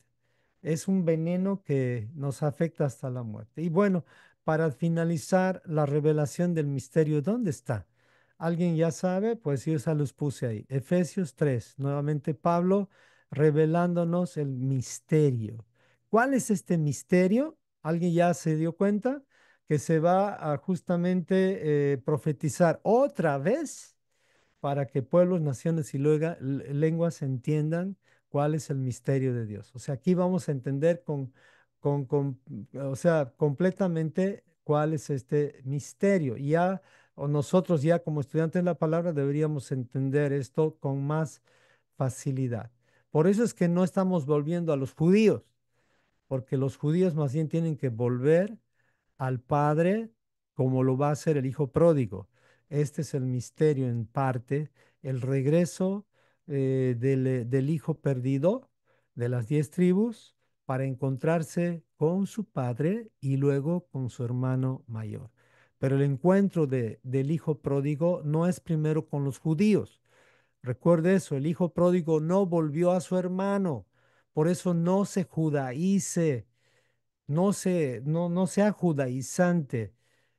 Speaker 1: Es un veneno que nos afecta hasta la muerte. Y bueno, para finalizar la revelación del misterio, ¿dónde está? ¿Alguien ya sabe? Pues yo ya los puse ahí. Efesios 3, nuevamente Pablo revelándonos el misterio. ¿Cuál es este misterio? ¿Alguien ya se dio cuenta? Que se va a justamente profetizar otra vez para que pueblos, naciones y lenguas entiendan cuál es el misterio de Dios. O sea, aquí vamos a entender o sea, completamente cuál es este misterio. Y ya, o nosotros ya como estudiantes de la palabra deberíamos entender esto con más facilidad. Por eso es que no estamos volviendo a los judíos, porque los judíos más bien tienen que volver al Padre como lo va a hacer el Hijo pródigo. Este es el misterio en parte, el regreso del Hijo perdido de las 10 tribus para encontrarse con su Padre y luego con su hermano mayor. Pero el encuentro del Hijo pródigo no es primero con los judíos. Recuerde eso, el Hijo pródigo no volvió a su hermano. Por eso no se judaice, no sea judaizante.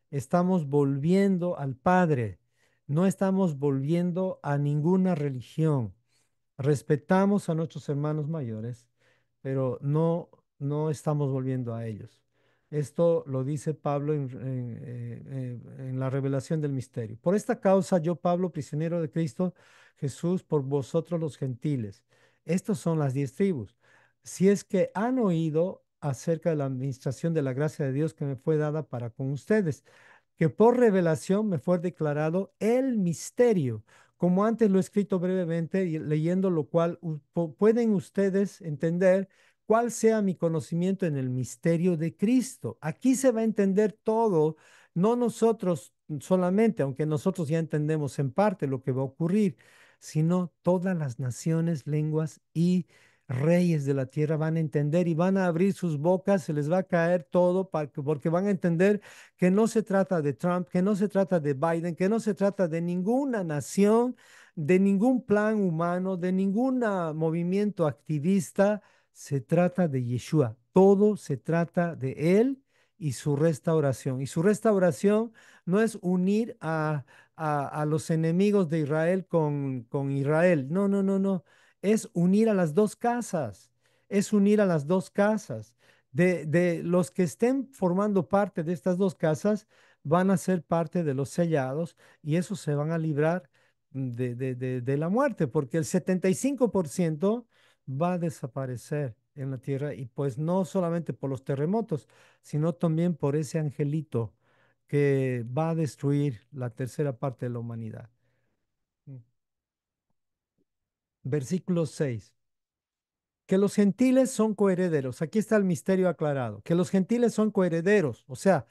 Speaker 1: Estamos volviendo al Padre, no estamos volviendo a ninguna religión. Respetamos a nuestros hermanos mayores, pero no estamos volviendo a ellos. Esto lo dice Pablo en la revelación del misterio. Por esta causa, yo, Pablo, prisionero de Cristo Jesús, por vosotros los gentiles. Estos son las 10 tribus. Si es que han oído acerca de la administración de la gracia de Dios que me fue dada para con ustedes, que por revelación me fue declarado el misterio, como antes lo he escrito brevemente y leyendo lo cual pueden ustedes entender cuál sea mi conocimiento en el misterio de Cristo. Aquí se va a entender todo, no nosotros solamente, aunque nosotros ya entendemos en parte lo que va a ocurrir, sino todas las naciones, lenguas y reyes de la tierra van a entender y van a abrir sus bocas, se les va a caer todo porque van a entender que no se trata de Trump, que no se trata de Biden, que no se trata de ninguna nación, de ningún plan humano, de ningún movimiento activista. Se trata de Yeshua. Todo se trata de Él y su restauración. Y su restauración no es unir a los enemigos de Israel con Israel. No, no, no, no. Es unir a las dos casas. Es unir a las dos casas de los que estén formando parte de estas dos casas van a ser parte de los sellados y esos se van a librar de la muerte, porque el 75% va a desaparecer en la tierra y pues no solamente por los terremotos, sino también por ese angelito que va a destruir la tercera parte de la humanidad. Mm. Versículo 6. Que los gentiles son coherederos. Aquí está el misterio aclarado. Que los gentiles son coherederos. O sea,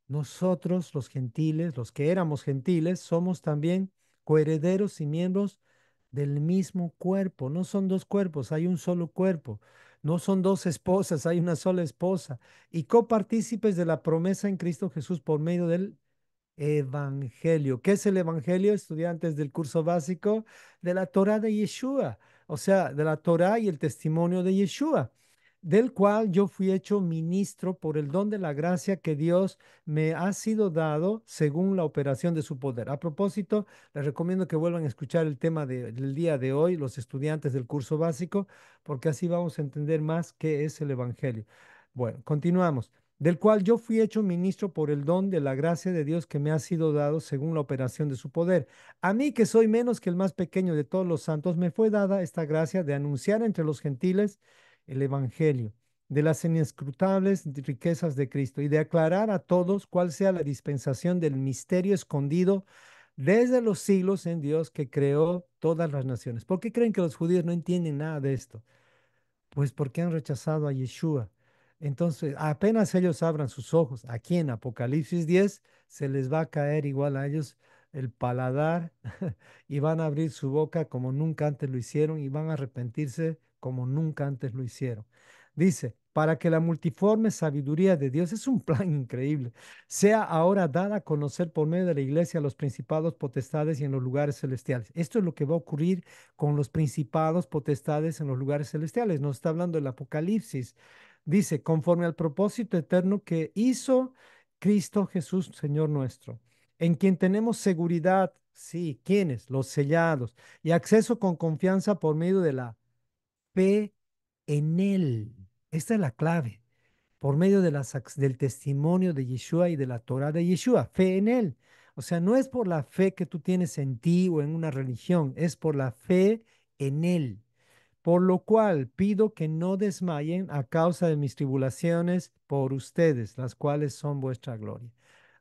Speaker 1: nosotros los gentiles, los que éramos gentiles, somos también coherederos y miembros del mismo cuerpo. No son dos cuerpos, hay un solo cuerpo. No son dos esposas, hay una sola esposa. Y copartícipes de la promesa en Cristo Jesús por medio del Evangelio. ¿Qué es el Evangelio, estudiantes del curso básico? De la Torah de Yeshua, o sea, de la Torah y el testimonio de Yeshua, del cual yo fui hecho ministro por el don de la gracia que Dios me ha sido dado según la operación de su poder. A propósito, les recomiendo que vuelvan a escuchar el tema del día de hoy, los estudiantes del curso básico, porque así vamos a entender más qué es el Evangelio. Bueno, continuamos del cual yo fui hecho ministro por el don de la gracia de Dios que me ha sido dado según la operación de su poder. A mí, que soy menos que el más pequeño de todos los santos, me fue dada esta gracia de anunciar entre los gentiles el Evangelio de las inescrutables riquezas de Cristo y de aclarar a todos cuál sea la dispensación del misterio escondido desde los siglos en Dios que creó todas las naciones. ¿Por qué creen que los judíos no entienden nada de esto? Pues porque han rechazado a Yeshua. Entonces, apenas ellos abran sus ojos, aquí en Apocalipsis 10, se les va a caer igual a ellos el paladar y van a abrir su boca como nunca antes lo hicieron y van a arrepentirse como nunca antes lo hicieron. Dice, para que la multiforme sabiduría de Dios, es un plan increíble, sea ahora dada a conocer por medio de la iglesia a los principados, potestades y en los lugares celestiales. Esto es lo que va a ocurrir con los principados, potestades en los lugares celestiales. Nos está hablando el Apocalipsis. Dice, conforme al propósito eterno que hizo Cristo Jesús, Señor nuestro, en quien tenemos seguridad, sí, ¿quiénes? Los sellados, y acceso con confianza por medio de la fe en Él. Esta es la clave. Por medio de del testimonio de Yeshua y de la Torah de Yeshua, fe en Él. O sea, no es por la fe que tú tienes en ti o en una religión, es por la fe en Él. Por lo cual pido que no desmayen a causa de mis tribulaciones por ustedes, las cuales son vuestra gloria.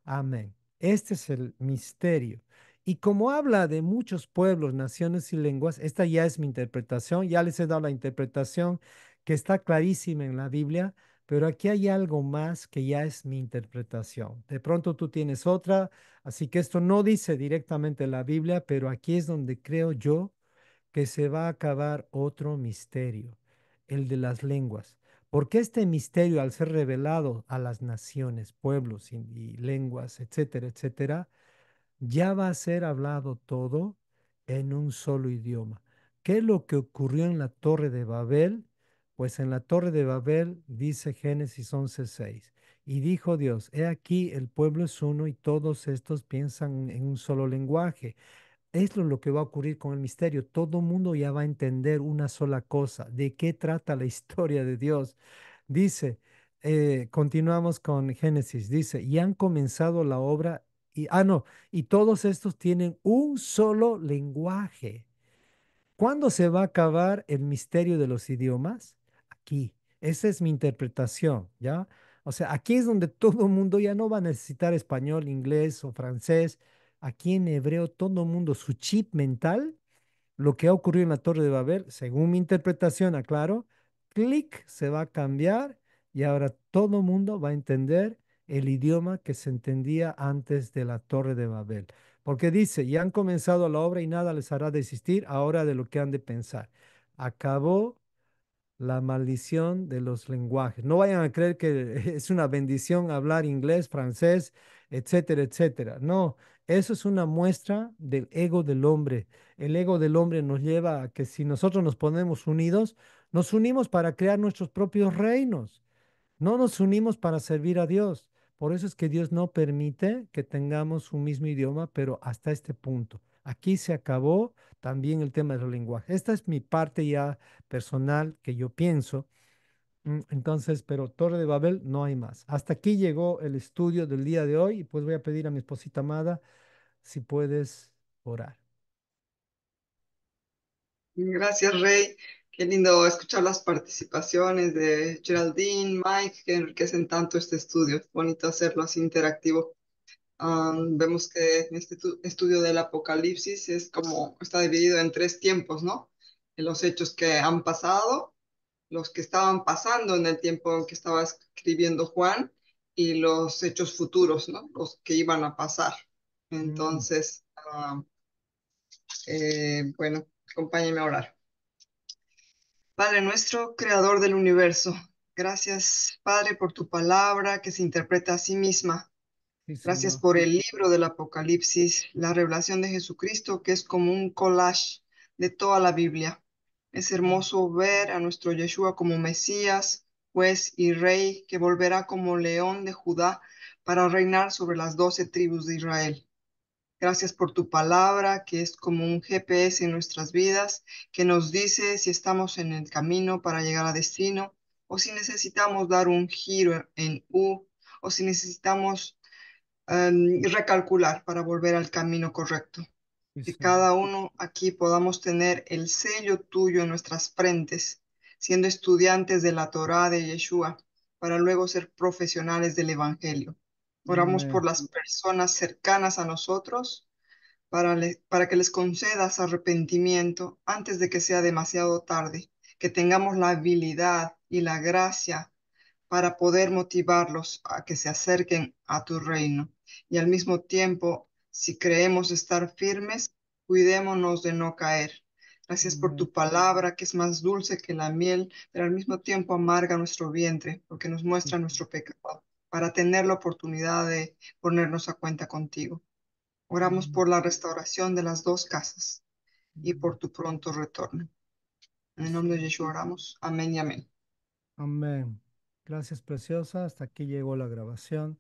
Speaker 1: Amén. Este es el misterio. Y como habla de muchos pueblos, naciones y lenguas, esta ya es mi interpretación, ya les he dado la interpretación que está clarísima en la Biblia, pero aquí hay algo más que ya es mi interpretación. De pronto tú tienes otra, así que esto no dice directamente la Biblia, pero aquí es donde creo yo que se va a acabar otro misterio, el de las lenguas. Porque este misterio, al ser revelado a las naciones, pueblos y lenguas, etcétera, etcétera, ya va a ser hablado todo en un solo idioma. ¿Qué es lo que ocurrió en la Torre de Babel? Pues en la Torre de Babel dice Génesis 11:6. Y dijo Dios, he aquí el pueblo es uno y todos estos piensan en un solo lenguaje. Es lo que va a ocurrir con el misterio. Todo mundo ya va a entender una sola cosa. ¿De qué trata la historia de Dios? Dice, continuamos con Génesis. Dice, y han comenzado la obra. No, y todos estos tienen un solo lenguaje. ¿Cuándo se va a acabar el misterio de los idiomas? Aquí. Esa es mi interpretación, ¿ya? O sea, aquí es donde todo el mundo ya no va a necesitar español, inglés o francés. Aquí en hebreo todo el mundo, su chip mental, lo que ha ocurrido en la Torre de Babel, según mi interpretación, aclaro, clic, se va a cambiar y ahora todo el mundo va a entender el idioma que se entendía antes de la Torre de Babel. Porque dice, ya han comenzado la obra y nada les hará desistir ahora de lo que han de pensar. Acabó la maldición de los lenguajes. No vayan a creer que es una bendición hablar inglés, francés, etcétera, etcétera. No, eso es una muestra del ego del hombre. El ego del hombre nos lleva a que si nosotros nos ponemos unidos, nos unimos para crear nuestros propios reinos. No nos unimos para servir a Dios. Por eso es que Dios no permite que tengamos un mismo idioma, pero hasta este punto. Aquí se acabó también el tema del lenguaje. Esta es mi parte ya personal que yo pienso. Entonces, pero Torre de Babel no hay más. Hasta aquí llegó el estudio del día de hoy y pues voy a pedir a mi esposita amada si puedes orar.
Speaker 5: Gracias, Rey. Qué lindo escuchar las participaciones de Geraldine, Mike, que enriquecen tanto este estudio. Es bonito hacerlo así interactivo. Vemos que en este estudio del Apocalipsis es como está dividido en tres tiempos, ¿no? En los hechos que han pasado, los que estaban pasando en el tiempo en que estaba escribiendo Juan y los hechos futuros, ¿no? Los que iban a pasar.
Speaker 1: Mm,
Speaker 5: Entonces, bueno, acompáñenme a orar. Padre nuestro, creador del universo, gracias, Padre, por tu palabra que se interpreta a sí misma.
Speaker 1: sí,
Speaker 5: Gracias
Speaker 1: Señor.
Speaker 5: por el libro del Apocalipsis, la revelación de Jesucristo, que es como un collage de toda la Biblia. Es
Speaker 1: Mm,
Speaker 5: hermoso ver a nuestro Yeshua como Mesías, juez y rey, que volverá como león de Judá para reinar sobre las 12 tribus de Israel. Gracias por tu palabra, que es como un GPS en nuestras vidas, que nos dice si estamos en el camino para llegar a destino, o si necesitamos dar un giro en U, o si necesitamos recalcular para volver al camino correcto.
Speaker 1: sí,
Speaker 5: Que
Speaker 1: Señor.
Speaker 5: cada uno aquí podamos tener el sello tuyo en nuestras frentes, siendo estudiantes de la Torá de Yeshua, para luego ser profesionales del Evangelio. Oramos por
Speaker 1: Amén.
Speaker 5: las personas cercanas a nosotros para que les concedas arrepentimiento antes de que sea demasiado tarde, que tengamos la habilidad y la gracia para poder motivarlos a que se acerquen a tu reino. Y al mismo tiempo, si creemos estar firmes, cuidémonos de no caer. Gracias por
Speaker 1: Amén.
Speaker 5: tu palabra, que es más dulce que la miel, pero al mismo tiempo amarga nuestro vientre, porque nos
Speaker 1: Sí,
Speaker 5: muestra
Speaker 1: Señor.
Speaker 5: nuestro pecado, para tener la oportunidad de ponernos a cuenta contigo. Oramos
Speaker 1: Amén.
Speaker 5: por la restauración de las dos casas y
Speaker 1: Mm,
Speaker 5: por tu pronto retorno. En
Speaker 1: sí,
Speaker 5: el nombre de
Speaker 1: Señor.
Speaker 5: Yeshua oramos. Amén y amén.
Speaker 1: Amén. Gracias, preciosa. Hasta aquí llegó la grabación.